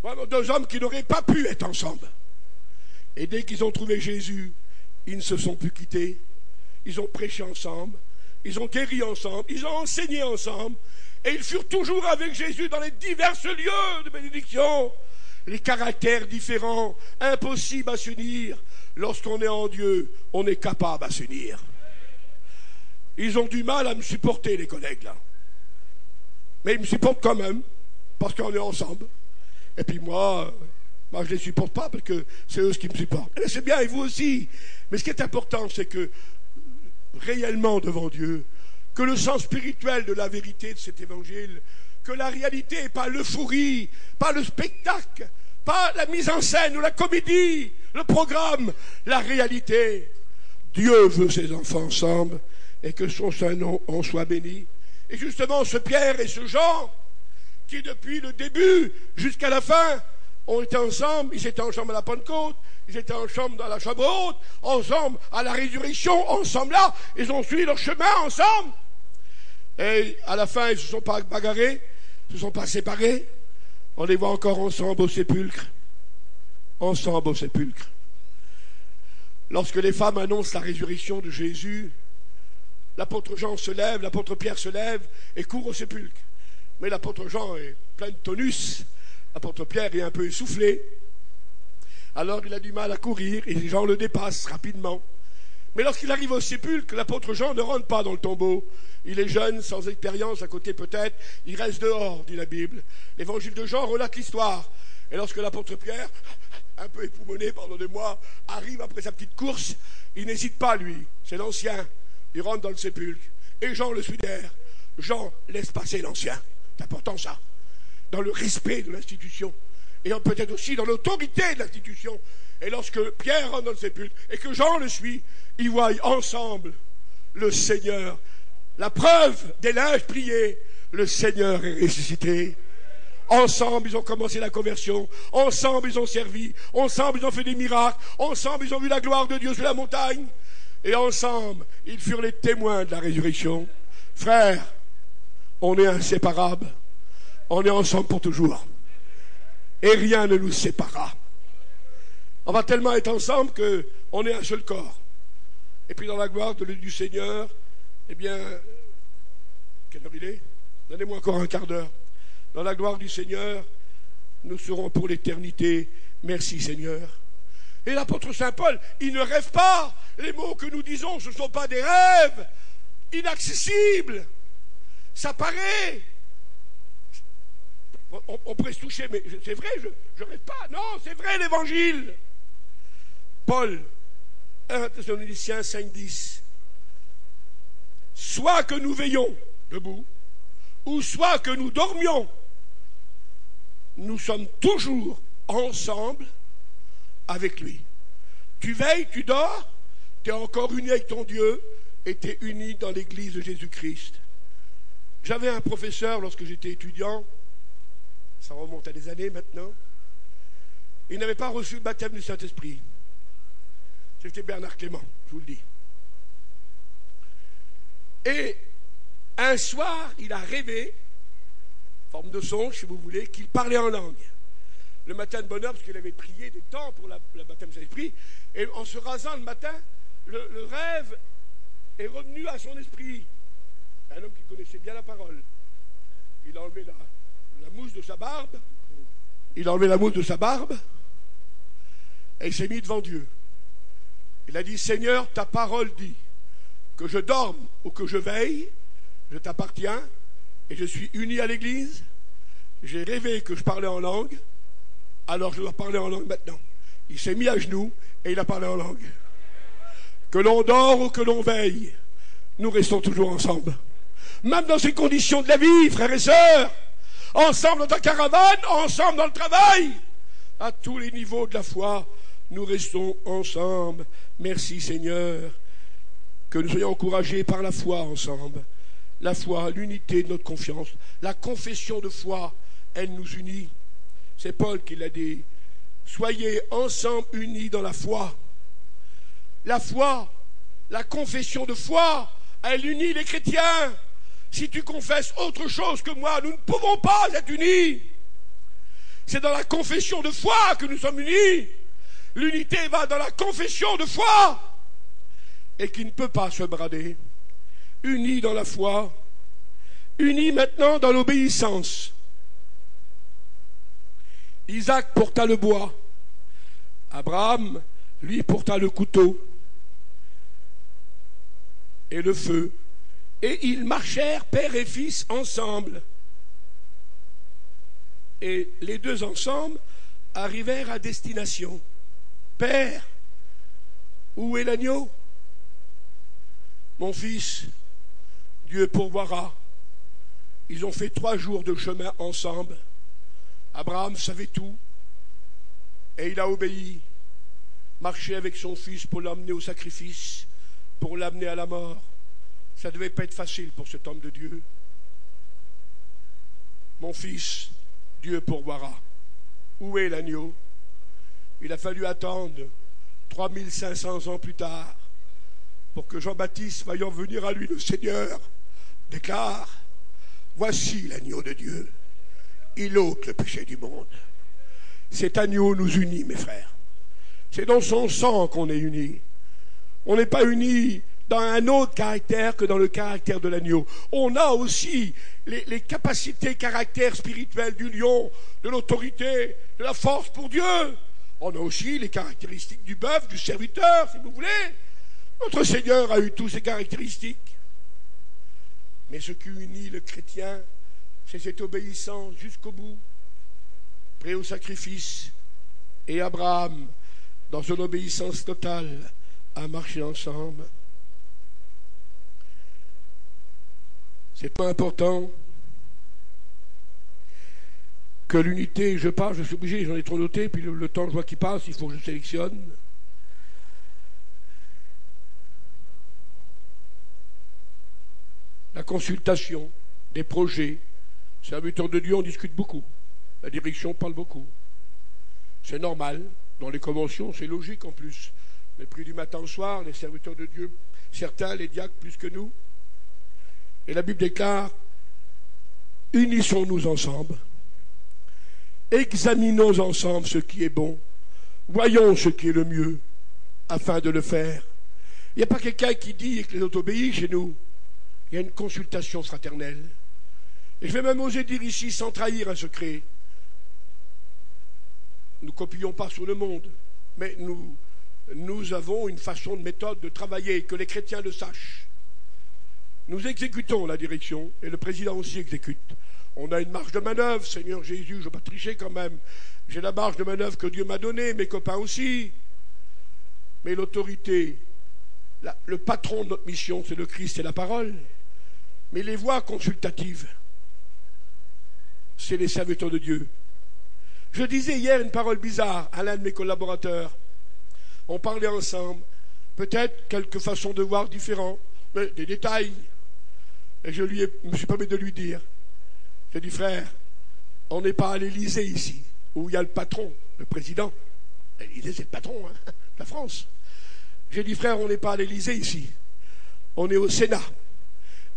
Vraiment, deux hommes qui n'auraient pas pu être ensemble. Et dès qu'ils ont trouvé Jésus, ils ne se sont plus quittés. Ils ont prêché ensemble. Ils ont guéri ensemble. Ils ont enseigné ensemble. Et ils furent toujours avec Jésus dans les divers lieux de bénédiction. Les caractères différents, impossibles à s'unir. Lorsqu'on est en Dieu, on est capable à s'unir. Ils ont du mal à me supporter, les collègues, là. Mais ils me supportent quand même, parce qu'on est ensemble. Et puis moi, je ne les supporte pas, parce que c'est eux qui me supportent. Et c'est bien, et vous aussi. Mais ce qui est important, c'est que, réellement devant Dieu, que le sens spirituel de la vérité de cet évangile, que la réalité, pas l'euphorie, pas le spectacle, pas la mise en scène ou la comédie, le programme, la réalité. Dieu veut ses enfants ensemble et que son Saint-Nom en soit béni. Et justement, ce Pierre et ce Jean, qui depuis le début jusqu'à la fin ont été ensemble, ils étaient ensemble à la Pentecôte, ils étaient ensemble dans la chambre haute, ensemble à la résurrection, ensemble là, ils ont suivi leur chemin ensemble. Et à la fin, ils ne se sont pas bagarrés, ils ne se sont pas séparés. On les voit encore ensemble au sépulcre. Ensemble au sépulcre. Lorsque les femmes annoncent la résurrection de Jésus, l'apôtre Jean se lève, l'apôtre Pierre se lève et court au sépulcre. Mais l'apôtre Jean est plein de tonus, l'apôtre Pierre est un peu essoufflé. Alors il a du mal à courir et Jean le dépasse rapidement. Mais lorsqu'il arrive au sépulcre, l'apôtre Jean ne rentre pas dans le tombeau. Il est jeune, sans expérience, à côté peut-être. Il reste dehors, dit la Bible. L'évangile de Jean relate l'histoire. Et lorsque l'apôtre Pierre, un peu époumoné, pardonnez-moi, arrive après sa petite course, il n'hésite pas, lui. C'est l'ancien. Il rentre dans le sépulcre. Et Jean le suit derrière. Jean laisse passer l'ancien. C'est important ça. Dans le respect de l'institution. Et peut-être aussi dans l'autorité de l'institution. Et lorsque Pierre rentre dans le sépulcre et que Jean le suit, ils voient ensemble le Seigneur. La preuve des linges pliés, le Seigneur est ressuscité. Ensemble, ils ont commencé la conversion. Ensemble, ils ont servi. Ensemble, ils ont fait des miracles. Ensemble, ils ont vu la gloire de Dieu sur la montagne. Et ensemble, ils furent les témoins de la résurrection. Frères, on est inséparables. On est ensemble pour toujours. Et rien ne nous séparera. On va tellement être ensemble qu'on est un seul corps. Et puis dans la gloire du Seigneur, eh bien, quelle heure il est? Donnez-moi encore un quart d'heure. Dans la gloire du Seigneur, nous serons pour l'éternité. Merci Seigneur. Et l'apôtre Saint Paul, il ne rêve pas. Les mots que nous disons, ce ne sont pas des rêves inaccessibles. Ça paraît. On pourrait se toucher, mais c'est vrai, je ne rêve pas. Non, c'est vrai l'évangile. Paul, 1 Thessaloniciens 5,10. Soit que nous veillons debout, ou soit que nous dormions, nous sommes toujours ensemble avec lui. Tu veilles, tu dors, tu es encore uni avec ton Dieu et tu es uni dans l'église de Jésus-Christ. J'avais un professeur lorsque j'étais étudiant, ça remonte à des années maintenant, il n'avait pas reçu le baptême du Saint-Esprit. C'était Bernard Clément, je vous le dis. Et un soir, il a rêvé, forme de songe si vous voulez, qu'il parlait en langue. Le matin de bonne heure, parce qu'il avait prié des temps pour le baptême du Saint-Esprit, et en se rasant le matin, le rêve est revenu à son esprit. Un homme qui connaissait bien la parole. Il a enlevé la mousse de sa barbe. Il a enlevé la mousse de sa barbe et il s'est mis devant Dieu. Il a dit, Seigneur, ta parole dit que je dorme ou que je veille, je t'appartiens et je suis uni à l'église. J'ai rêvé que je parlais en langue, alors je dois parler en langue maintenant. Il s'est mis à genoux et il a parlé en langue. Que l'on dort ou que l'on veille, nous restons toujours ensemble. Même dans ces conditions de la vie, frères et sœurs, ensemble dans ta caravane, ensemble dans le travail, à tous les niveaux de la foi, nous restons ensemble. Merci Seigneur, que nous soyons encouragés par la foi ensemble. La foi, l'unité de notre confiance, la confession de foi, elle nous unit. C'est Paul qui l'a dit. Soyez ensemble unis dans la foi. La foi, la confession de foi, elle unit les chrétiens. Si tu confesses autre chose que moi, nous ne pouvons pas être unis. C'est dans la confession de foi que nous sommes unis. L'unité va dans la confession de foi et qui ne peut pas se brader. Unis dans la foi, unis maintenant dans l'obéissance. Isaac porta le bois, Abraham, lui, porta le couteau et le feu. Et ils marchèrent, père et fils, ensemble. Et les deux ensemble arrivèrent à destination. Père, où est l'agneau? Mon fils, Dieu pourvoira. Ils ont fait 3 jours de chemin ensemble. Abraham savait tout. Et il a obéi. Marché avec son fils pour l'amener au sacrifice, pour l'amener à la mort. Ça ne devait pas être facile pour cet homme de Dieu. Mon fils, Dieu pourvoira. Où est l'agneau? Il a fallu attendre 3500 ans plus tard pour que Jean-Baptiste, voyant venir à lui le Seigneur, déclare, voici l'agneau de Dieu. Il ôte le péché du monde. Cet agneau nous unit, mes frères. C'est dans son sang qu'on est unis. On n'est pas unis dans un autre caractère que dans le caractère de l'agneau. On a aussi les capacités, caractères spirituels du lion, de l'autorité, de la force pour Dieu. On a aussi les caractéristiques du bœuf, du serviteur, si vous voulez. Notre Seigneur a eu toutes ces caractéristiques. Mais ce qui unit le chrétien, c'est cette obéissance jusqu'au bout, prêt au sacrifice. Et Abraham, dans son obéissance totale, a marché ensemble. C'est pas important que l'unité, je suis obligé, j'en ai trop noté, puis le temps je vois qui passe, il faut que je sélectionne. La consultation des projets, serviteurs de Dieu, on discute beaucoup. La direction parle beaucoup. C'est normal, dans les conventions, c'est logique en plus. Mais plus du matin au soir, les serviteurs de Dieu, certains, les diacres plus que nous. Et la Bible déclare, unissons-nous ensemble, examinons ensemble ce qui est bon, voyons ce qui est le mieux, afin de le faire. Il n'y a pas quelqu'un qui dit que les autres obéissent chez nous. Il y a une consultation fraternelle. Et je vais même oser dire ici, sans trahir un secret, nous ne copions pas sur le monde, mais nous avons une façon, de méthode de travailler, que les chrétiens le sachent. Nous exécutons la direction, et le président aussi exécute. On a une marge de manœuvre, Seigneur Jésus, je ne vais pas tricher quand même. J'ai la marge de manœuvre que Dieu m'a donnée, mes copains aussi. Mais l'autorité, le patron de notre mission, c'est le Christ et la parole. Mais les voies consultatives, c'est les serviteurs de Dieu. Je disais hier une parole bizarre à l'un de mes collaborateurs. On parlait ensemble, peut-être quelques façons de voir différentes, mais des détails. Et je me suis permis de lui dire, j'ai dit, frère, on n'est pas à l'Élysée ici, où il y a le patron, le président. L'Élysée, c'est le patron, hein, de la France. J'ai dit, frère, on n'est pas à l'Élysée ici. On est au Sénat.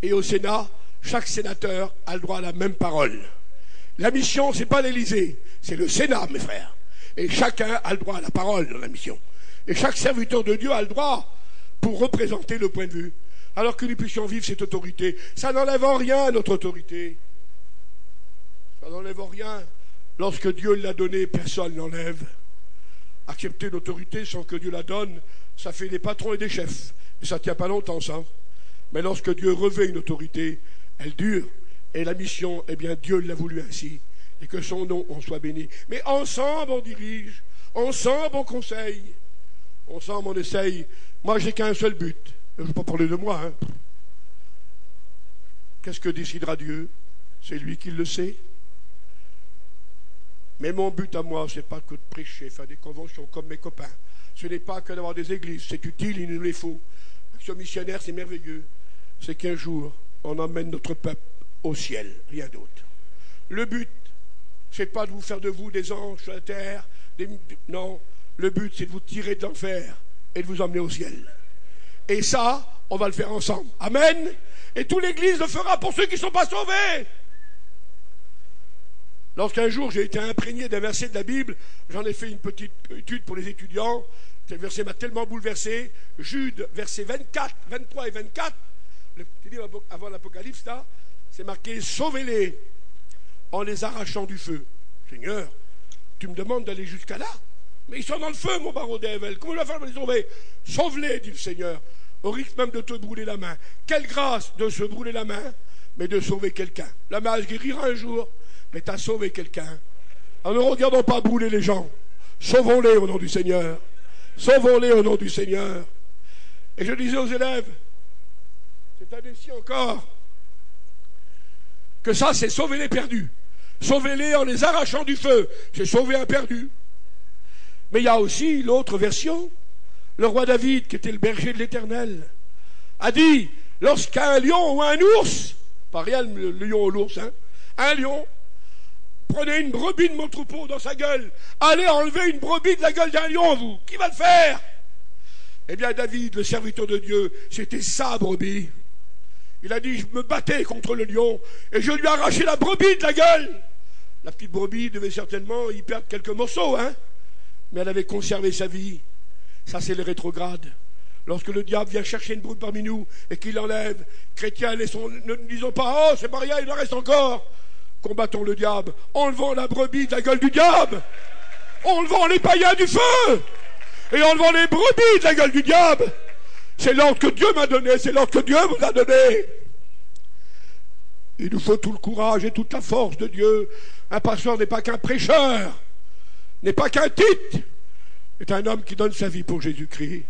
Et au Sénat, chaque sénateur a le droit à la même parole. La mission, c'est pas l'Élysée, c'est le Sénat, mes frères. Et chacun a le droit à la parole dans la mission. Et chaque serviteur de Dieu a le droit pour représenter le point de vue. Alors que nous puissions vivre cette autorité. Ça n'enlève en rien à notre autorité. Ça n'enlève en rien. Lorsque Dieu l'a donnée, personne ne l'enlève. Accepter l'autorité sans que Dieu la donne, ça fait des patrons et des chefs. Et ça ne tient pas longtemps, ça. Mais lorsque Dieu revêt une autorité, elle dure. Et la mission, eh bien, Dieu l'a voulu ainsi. Et que son nom en soit béni. Mais ensemble, on dirige. Ensemble, on conseille. Ensemble, on essaye. Moi, j'ai qu'un seul but. Je ne veux pas parler de moi. Hein. Qu'est-ce que décidera Dieu? C'est lui qui le sait. Mais mon but à moi, ce n'est pas que de prêcher, faire des conventions comme mes copains. Ce n'est pas que d'avoir des églises. C'est utile, il nous les faut. L'action missionnaire, c'est merveilleux. C'est qu'un jour, on emmène notre peuple au ciel. Rien d'autre. Le but, c'est pas de vous faire de vous des anges sur la terre. Non. Le but, c'est de vous tirer de l'enfer et de vous emmener au ciel. Et ça, on va le faire ensemble. Amen. Et toute l'Église le fera pour ceux qui ne sont pas sauvés. Lorsqu'un jour j'ai été imprégné d'un verset de la Bible, j'en ai fait une petite étude pour les étudiants. Ce verset m'a tellement bouleversé. Jude, versets 24, 23 et 24, le livre avant l'Apocalypse, là, c'est marqué « Sauvez-les en les arrachant du feu ». Seigneur, tu me demandes d'aller jusqu'à là? Mais ils sont dans le feu, mon barreau d'Evel. Comment je vais faire pour les sauver? Sauve-les, dit le Seigneur, au risque même de te brûler la main. Quelle grâce de se brûler la main, mais de sauver quelqu'un. La main guérira un jour, mais tu as sauvé quelqu'un. Alors ne regardons pas brûler les gens. Sauvons-les au nom du Seigneur. Sauvons-les au nom du Seigneur. Et je disais aux élèves, cette année-ci encore, que ça, c'est sauver les perdus. Sauvez-les en les arrachant du feu. C'est sauver un perdu. Mais il y a aussi l'autre version. Le roi David, qui était le berger de l'Éternel, a dit, lorsqu'un lion ou un ours, pas rien le lion ou l'ours, hein, un lion, prenez une brebis de mon troupeau dans sa gueule, allez enlever une brebis de la gueule d'un lion, vous, qui va le faire? Eh bien David, le serviteur de Dieu, c'était sa brebis. Il a dit, je me battais contre le lion, et je lui ai arraché la brebis de la gueule. La petite brebis devait certainement y perdre quelques morceaux, hein, mais elle avait conservé sa vie. Ça, c'est le rétrograde. Lorsque le diable vient chercher une brebis parmi nous et qu'il l'enlève, chrétiens, ne disons pas, oh, c'est pas rien, il en reste encore. Combattons le diable, enlevons la brebis de la gueule du diable, enlevons les païens du feu, et enlevons les brebis de la gueule du diable. C'est l'ordre que Dieu m'a donné, c'est l'ordre que Dieu vous a donné. Il nous faut tout le courage et toute la force de Dieu. Un pasteur n'est pas qu'un prêcheur, n'est pas qu'un titre, est un homme qui donne sa vie pour Jésus-Christ.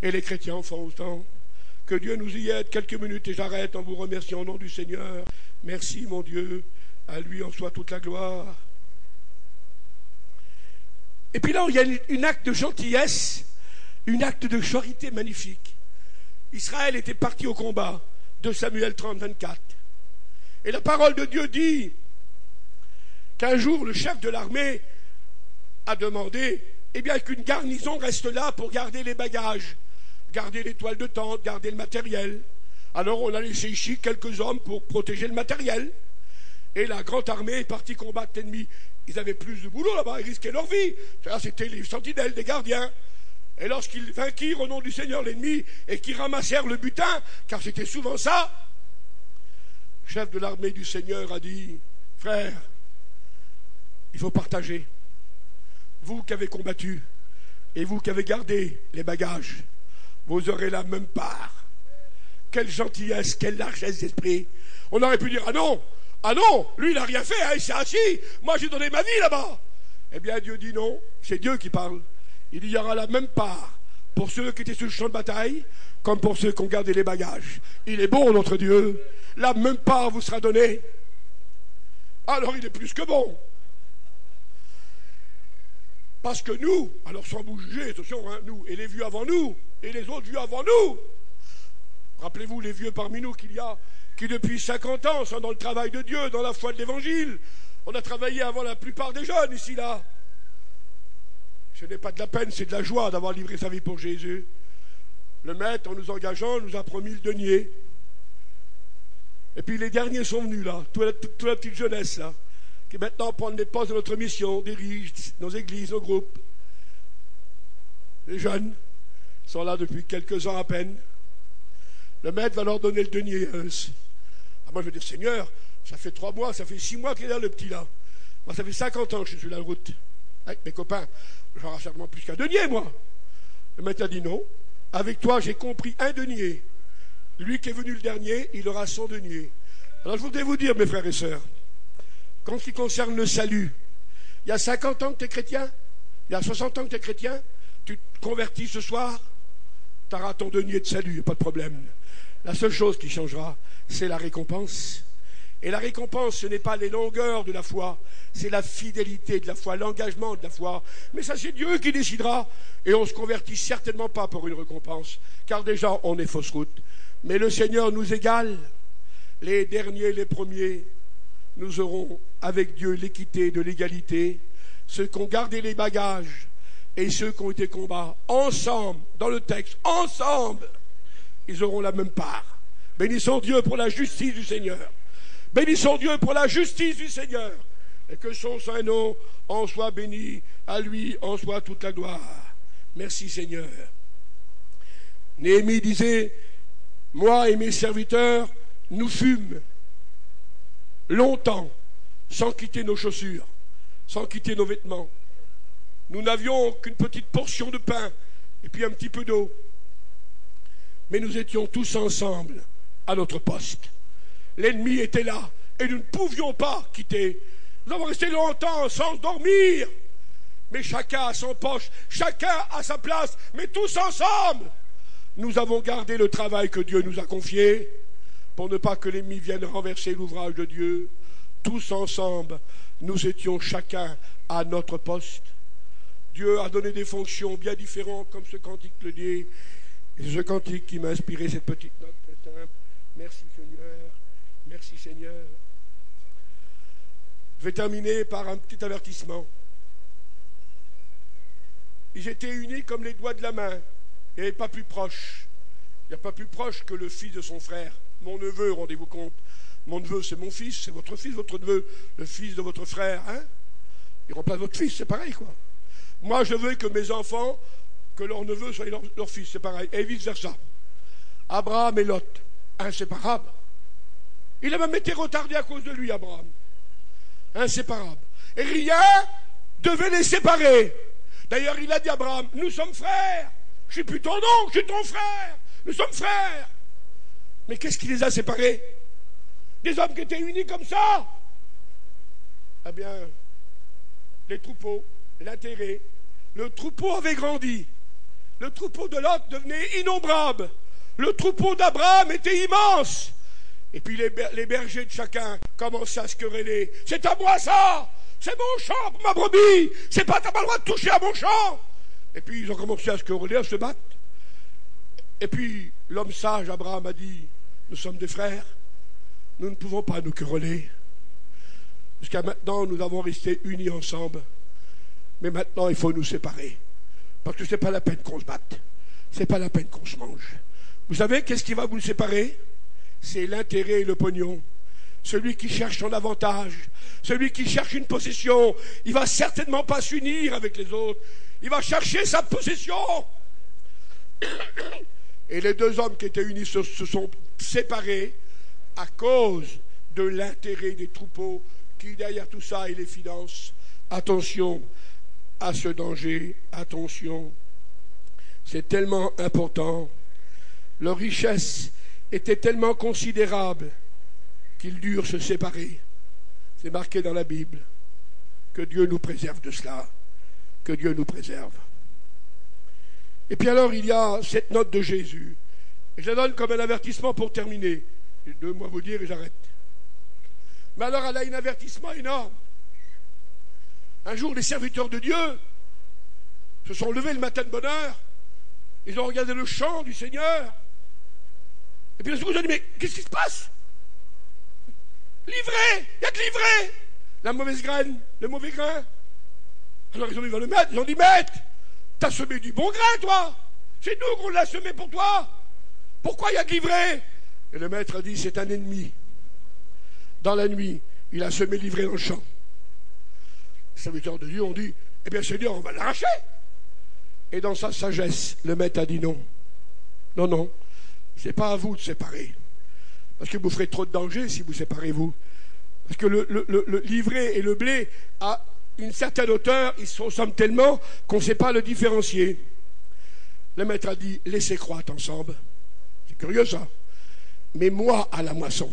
Et les chrétiens en font autant. Que Dieu nous y aide. Quelques minutes et j'arrête en vous remerciant au nom du Seigneur. Merci mon Dieu. À lui en soit toute la gloire. Et puis là, il y a un acte de gentillesse, un acte de charité magnifique. Israël était parti au combat. 2 Samuel 30, 24. Et la parole de Dieu dit qu'un jour, le chef de l'armée a demandé, eh bien, qu'une garnison reste là pour garder les bagages, garder les toiles de tente, garder le matériel. Alors on a laissé ici quelques hommes pour protéger le matériel. Et la grande armée est partie combattre l'ennemi. Ils avaient plus de boulot là-bas, ils risquaient leur vie. C'était les sentinelles, des gardiens. Et lorsqu'ils vainquirent au nom du Seigneur l'ennemi et qu'ils ramassèrent le butin, car c'était souvent ça, le chef de l'armée du Seigneur a dit, frère, il faut partager. Vous qui avez combattu et vous qui avez gardé les bagages, vous aurez la même part. Quelle gentillesse, quelle largesse d'esprit. On aurait pu dire, ah non, lui il n'a rien fait, hein, il s'est assis, moi j'ai donné ma vie là-bas. Eh bien Dieu dit non, c'est Dieu qui parle. Il y aura la même part pour ceux qui étaient sur le champ de bataille, comme pour ceux qui ont gardé les bagages. Il est bon notre Dieu, la même part vous sera donnée. Alors il est plus que bon. Parce que nous, alors sans bouger, attention, hein, nous, et les vieux avant nous, et les autres vieux avant nous. Rappelez-vous les vieux parmi nous qui depuis 50 ans sont dans le travail de Dieu, dans la foi de l'Évangile. On a travaillé avant la plupart des jeunes ici, là. Ce n'est pas de la peine, c'est de la joie d'avoir livré sa vie pour Jésus. Le maître, en nous engageant, nous a promis le denier. Et puis les derniers sont venus, là, toute la petite jeunesse, là, qui maintenant prennent des postes de notre mission, dirigent nos églises, nos groupes. Les jeunes sont là depuis quelques ans à peine. Le maître va leur donner le denier. Moi, je veux dire, Seigneur, ça fait 3 mois, ça fait 6 mois qu'il est là, le petit, là. Moi, ça fait 50 ans que je suis sur la route. Avec mes copains, j'aurai certainement plus qu'un denier, moi. Le maître a dit non. Avec toi, j'ai compris un denier. Lui qui est venu le dernier, il aura 100 deniers. Alors, je voudrais vous dire, mes frères et sœurs, qu'en ce qui concerne le salut, il y a 50 ans que tu es chrétien, il y a 60 ans que tu es chrétien, tu te convertis ce soir, tu auras ton denier de salut, il n'y a pas de problème. La seule chose qui changera, c'est la récompense. Et la récompense, ce n'est pas les longueurs de la foi, c'est la fidélité de la foi, l'engagement de la foi. Mais ça, c'est Dieu qui décidera. Et on ne se convertit certainement pas pour une récompense, car déjà, on est fausse route. Mais le Seigneur nous égale. Les derniers, les premiers, nous aurons avec Dieu l'équité de l'égalité. Ceux qui ont gardé les bagages et ceux qui ont été combats, ensemble, dans le texte, ensemble, ils auront la même part. Bénissons Dieu pour la justice du Seigneur. Bénissons Dieu pour la justice du Seigneur. Et que son saint nom en soit béni, à lui en soit toute la gloire. Merci Seigneur. Néhémie disait, moi et mes serviteurs, nous fûmes longtemps sans quitter nos chaussures, sans quitter nos vêtements. Nous n'avions qu'une petite portion de pain et puis un petit peu d'eau. Mais nous étions tous ensemble à notre poste. L'ennemi était là et nous ne pouvions pas quitter. Nous avons resté longtemps sans dormir. Mais chacun à son poste, chacun à sa place, mais tous ensemble. Nous avons gardé le travail que Dieu nous a confié pour ne pas que l'ennemi vienne renverser l'ouvrage de Dieu. Tous ensemble, nous étions chacun à notre poste. Dieu a donné des fonctions bien différentes, comme ce cantique le dit. Et ce cantique qui m'a inspiré cette petite note très simple. Merci Seigneur, merci Seigneur. Je vais terminer par un petit avertissement. Ils étaient unis comme les doigts de la main. Il n'y avait pas plus proche. Il n'y a pas plus proche que le fils de son frère. Mon neveu, rendez-vous compte. Mon neveu, c'est mon fils, c'est votre fils, votre neveu, le fils de votre frère. Hein? Il remplace votre fils, c'est pareil, quoi. Moi, je veux que mes enfants, que leurs neveux soient leur fils, c'est pareil. Et vice-versa. Abraham et Lot, inséparables. Il a même été retardé à cause de lui, Abraham. Inséparables. Et rien devait les séparer. D'ailleurs, il a dit à Abraham, nous sommes frères. Je suis plus ton oncle, je suis ton frère. Nous sommes frères. Mais qu'est-ce qui les a séparés? Des hommes qui étaient unis comme ça. Eh bien, les troupeaux, l'intérêt. Le troupeau avait grandi. Le troupeau de Lot devenait innombrable. Le troupeau d'Abraham était immense. Et puis les bergers de chacun commençaient à se quereller. C'est à moi ça. C'est mon champ pour ma brebis. C'est pas, t'as pas le droit de toucher à mon champ. Et puis ils ont commencé à se quereller, à se battre. Et puis l'homme sage, Abraham, a dit, nous sommes des frères. Nous ne pouvons pas nous quereller. Jusqu'à maintenant, nous avons resté unis ensemble. Mais maintenant, il faut nous séparer. Parce que ce n'est pas la peine qu'on se batte. Ce n'est pas la peine qu'on se mange. Vous savez, qu'est-ce qui va vous séparer? C'est l'intérêt et le pognon. Celui qui cherche son avantage, celui qui cherche une possession, il ne va certainement pas s'unir avec les autres. Il va chercher sa possession. Et les deux hommes qui étaient unis se sont séparés à cause de l'intérêt des troupeaux qui, derrière tout ça, et les finances. Attention à ce danger, attention. C'est tellement important. Leur richesse était tellement considérable qu'ils durent se séparer. C'est marqué dans la Bible. Que Dieu nous préserve de cela. Que Dieu nous préserve. Et puis alors, il y a cette note de Jésus. Et je la donne comme un avertissement pour terminer. J'ai 2 mots à vous dire et j'arrête. Mais alors, elle a un avertissement énorme. Un jour, les serviteurs de Dieu se sont levés le matin de bonne heure. Ils ont regardé le chant du Seigneur. Et puis, ils ont dit, mais qu'est-ce qui se passe? Livré! Il y a de livré! La mauvaise graine, le mauvais grain. Alors, ils ont dit, le maître. Ils ont dit, maître, t'as semé du bon grain, toi. C'est nous qu'on l'a semé pour toi. Pourquoi il y a de livré? Et le maître a dit, c'est un ennemi. Dans la nuit, il a semé livré dans le champ. Les serviteurs de Dieu ont dit, eh bien, Seigneur, on va l'arracher. Et dans sa sagesse, le maître a dit non. Non, non, c'est pas à vous de séparer. Parce que vous ferez trop de danger si vous séparez vous. Parce que le livret et le blé, à une certaine hauteur, ils se ressemblent tellement qu'on ne sait pas le différencier. Le maître a dit, laissez croître ensemble. C'est curieux ça. Mais moi, à la moisson,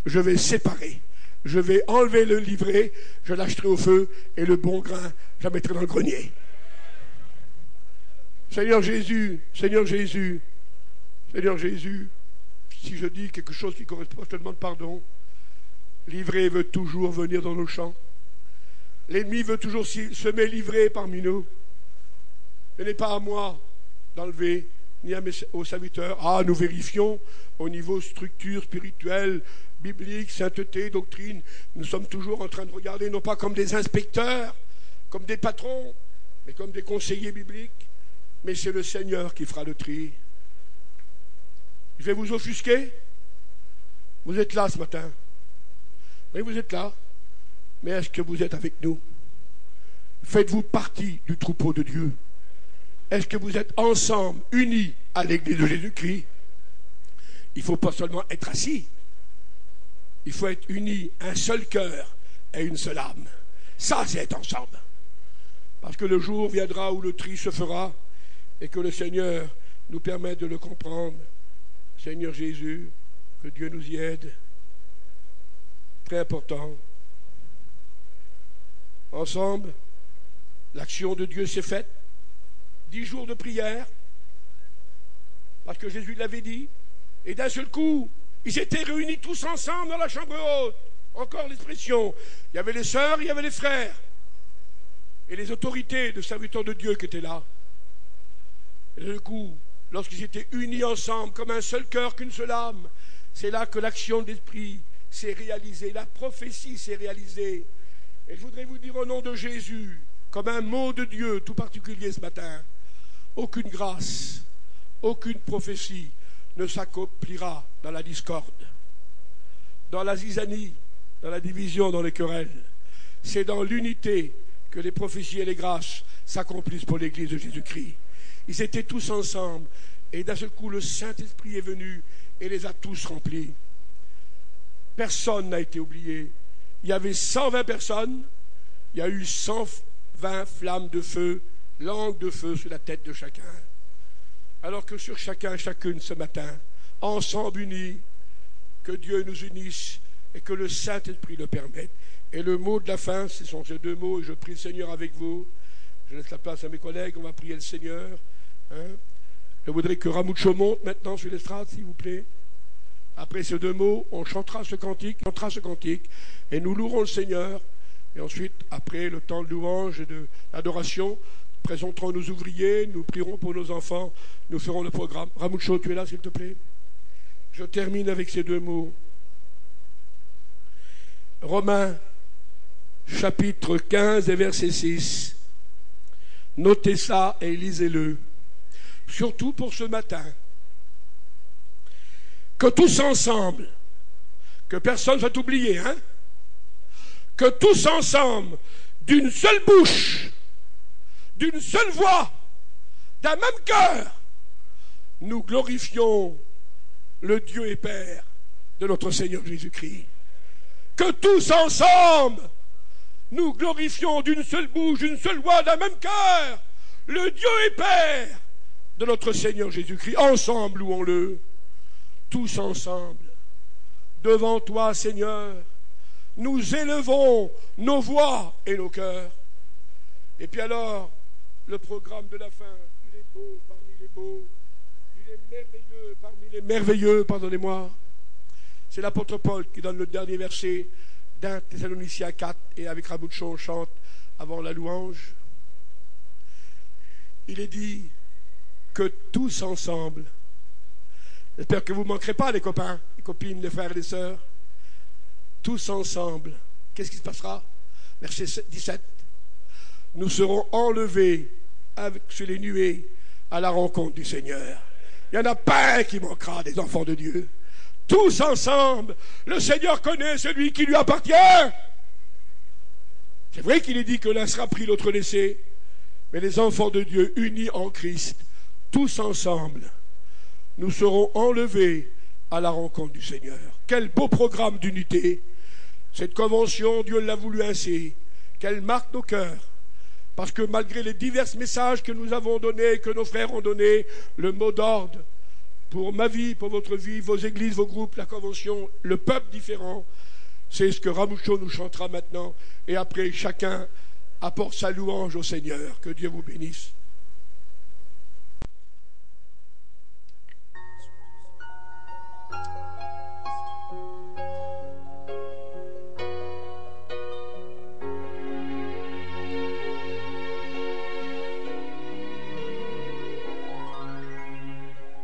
je vais séparer. Je vais enlever le livret, je lâcherai au feu, et le bon grain, je la mettrai dans le grenier. Seigneur Jésus, Seigneur Jésus, Seigneur Jésus, si je dis quelque chose qui correspond, je te demande pardon. L'ivraie veut toujours venir dans nos champs. L'ennemi veut toujours semer l'ivraie parmi nous. Ce n'est pas à moi d'enlever, ni aux serviteurs. Ah, nous vérifions au niveau structure spirituelle, biblique, sainteté, doctrine. Nous sommes toujours en train de regarder, non pas comme des inspecteurs, comme des patrons, mais comme des conseillers bibliques. Mais c'est le Seigneur qui fera le tri. Je vais vous offusquer. Vous êtes là ce matin. Oui, vous êtes là. Mais est-ce que vous êtes avec nous? Faites-vous partie du troupeau de Dieu? Est-ce que vous êtes ensemble, unis à l'église de Jésus-Christ? Il ne faut pas seulement être assis. Il faut être unis, un seul cœur et une seule âme. Ça, c'est être ensemble. Parce que le jour viendra où le tri se fera et que le Seigneur nous permette de le comprendre. Seigneur Jésus, que Dieu nous y aide. Très important. Ensemble, l'action de Dieu s'est faite. 10 jours de prière, parce que Jésus l'avait dit, et d'un seul coup, ils étaient réunis tous ensemble dans la chambre haute. Encore l'expression, il y avait les sœurs, il y avait les frères, et les autorités de serviteurs de Dieu qui étaient là. Et d'un coup, lorsqu'ils étaient unis ensemble, comme un seul cœur, qu'une seule âme, c'est là que l'action de l'Esprit s'est réalisée, la prophétie s'est réalisée. Et je voudrais vous dire au nom de Jésus, comme un mot de Dieu tout particulier ce matin, aucune grâce, aucune prophétie ne s'accomplira dans la discorde, dans la zizanie, dans la division, dans les querelles. C'est dans l'unité que les prophéties et les grâces s'accomplissent pour l'Église de Jésus-Christ. Ils étaient tous ensemble et d'un seul coup le Saint-Esprit est venu et les a tous remplis. Personne n'a été oublié. Il y avait 120 personnes, il y a eu 120 flammes de feu, langues de feu sur la tête de chacun. Alors que sur chacun, chacune ce matin, ensemble unis, que Dieu nous unisse et que le Saint-Esprit le permette. Et le mot de la fin, ce sont ces deux mots, et je prie le Seigneur avec vous. Je laisse la place à mes collègues, on va prier le Seigneur. Je voudrais que Ramoucho monte maintenant sur l'estrade, s'il vous plaît. Après ces deux mots, on chantera ce cantique, et nous louerons le Seigneur. Et ensuite, après le temps de louange et de l'adoration, présenterons nos ouvriers, nous prierons pour nos enfants, nous ferons le programme. Ramoucho, tu es là, s'il te plaît? Je termine avec ces deux mots. Romains, chapitre 15 et verset 6. Notez ça et lisez-le. Surtout pour ce matin. Que tous ensemble, que personne ne soit oublié, que tous ensemble, d'une seule bouche, d'une seule voix, d'un même cœur, nous glorifions le Dieu et Père de notre Seigneur Jésus-Christ. Que tous ensemble, nous glorifions d'une seule bouche, d'une seule voix, d'un même cœur, le Dieu et Père de notre Seigneur Jésus-Christ. Ensemble, louons-le. Tous ensemble, devant toi, Seigneur, nous élevons nos voix et nos cœurs. Et puis alors, le programme de la fin, il est beau parmi les beaux, il est merveilleux parmi les merveilleux, pardonnez-moi. C'est l'apôtre Paul qui donne le dernier verset d'un Thessaloniciens 4, et avec Ramoucho on chante avant la louange. il est dit que tous ensemble, j'espère que vous ne manquerez pas les copains, les copines, les frères et les sœurs, tous ensemble, qu'est-ce qui se passera? Verset 17, nous serons enlevés sur les nuées à la rencontre du Seigneur. Il n'y en a pas un qui manquera des enfants de Dieu. Tous ensemble, le Seigneur connaît celui qui lui appartient. C'est vrai qu'il est dit que l'un sera pris, l'autre laissé, mais les enfants de Dieu unis en Christ, tous ensemble, nous serons enlevés à la rencontre du Seigneur. Quel beau programme d'unité. Cette convention, Dieu l'a voulu ainsi, qu'elle marque nos cœurs. Parce que malgré les divers messages que nous avons donnés, que nos frères ont donnés, le mot d'ordre pour ma vie, pour votre vie, vos églises, vos groupes, la convention, le peuple différent, c'est ce que Ramoucho nous chantera maintenant. Et après, chacun apporte sa louange au Seigneur. Que Dieu vous bénisse.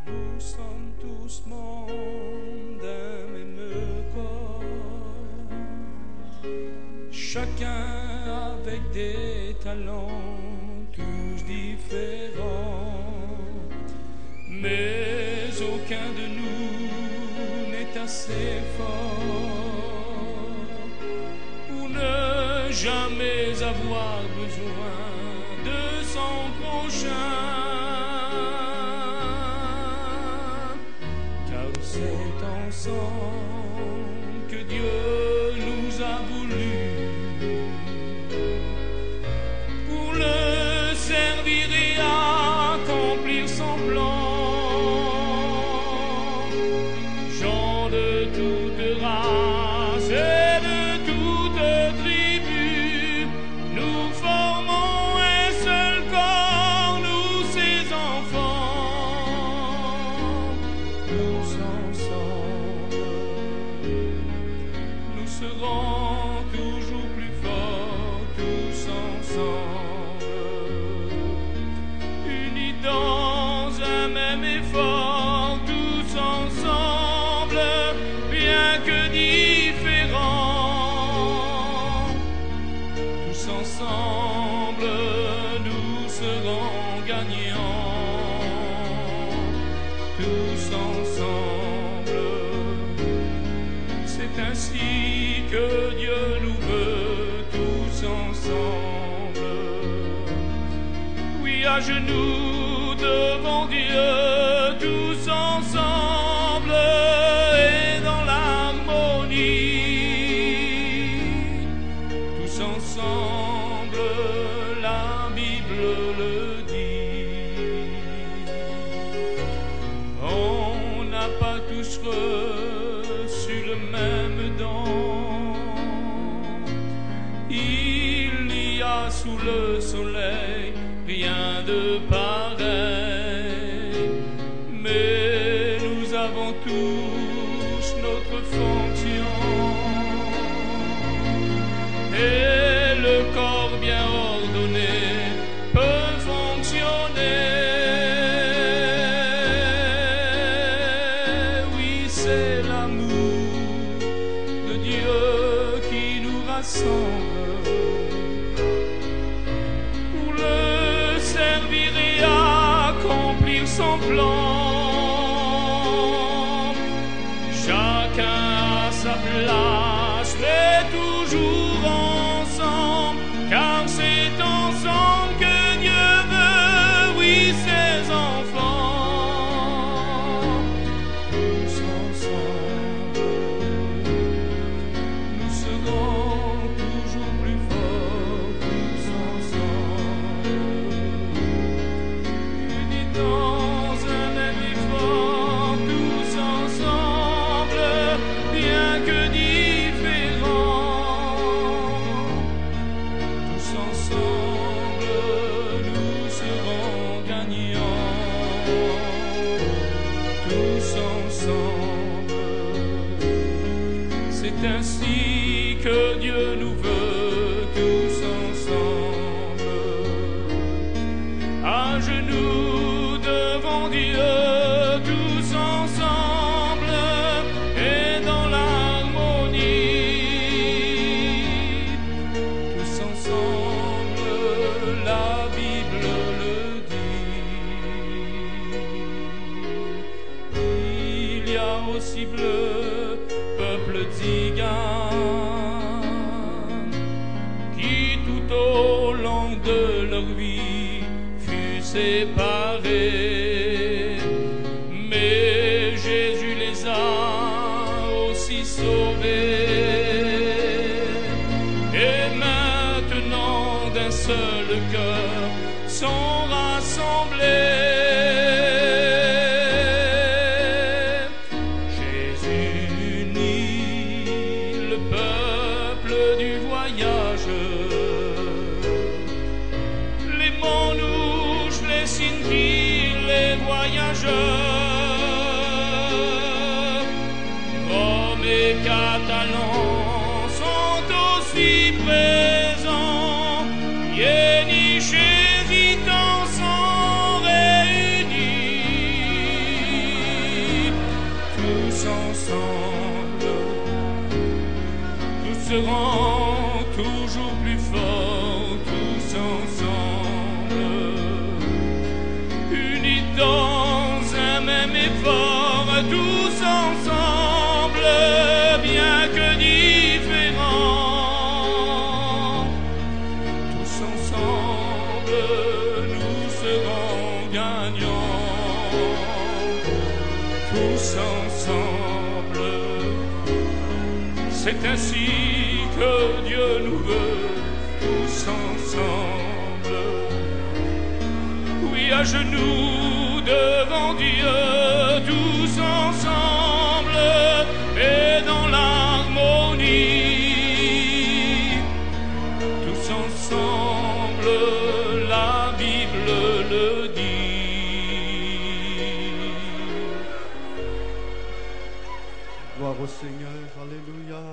Nous sommes tous membres d'un même corps, chacun avec des talents tous différents, mais aucun de nous n'est assez fort pour ne jamais avoir besoin de son prochain. C'est ensemble que Dieu nous a voulu pour le servir et accomplir son plan. Gens de toute race et de toute tribu, nous formons un seul corps, nous ses enfants. Tous ensemble, nous serons toujours plus forts, tous ensemble, unis dans un même effort, tous ensemble, bien que différents, tous ensemble, nous serons gagnants, tous ensemble. C'est ainsi que Dieu nous veut, tous ensemble. Oui, à genoux devant Dieu, tous ensemble et dans l'harmonie, tous ensemble, la Bible le dit. On n'a pas tous reçu le même don. Il n'y a sous le soleil rien de pareil, mais nous avons tous notre fonction. Et le corps bien ordonné peut fonctionner. Oui, c'est l'amour de Dieu qui nous rassemble pour le servir et accomplir son plan. Chacun à sa place, mais toujours ensemble, car c'est ensemble que Dieu veut, oui, ses enfants. Tous ensemble, nous serons toujours plus forts, tous ensemble, unis dans un même effort, tous ensemble, bien que différents, tous ensemble, nous serons gagnants, tous ensemble. C'est ainsi que Dieu nous veut, tous ensemble. À genoux aussi bleu, peuple tzigane, qui tout au long de leur vie fut séparé. Mais Jésus les a aussi sauvés. Et maintenant d'un seul cœur sont rassemblés. Jésus unit le peuple du voyage. Les manouches, les Sinti, les voyageurs, Roms et Catalans sont aussi présents. Yéniche et Gitans sont réunis. Tous ensemble, nous serons toujours plus forts. Tous ensemble, unis dans un même effort. Tous ensemble, bien que différents. Tous ensemble, nous serons gagnants. Tous ensemble, c'est ainsi que Dieu nous veut. Tous ensemble, oui, à genoux devant Dieu. Tous ensemble, et dans l'harmonie. Tous ensemble, la Bible le dit. Gloire au Seigneur, alléluia.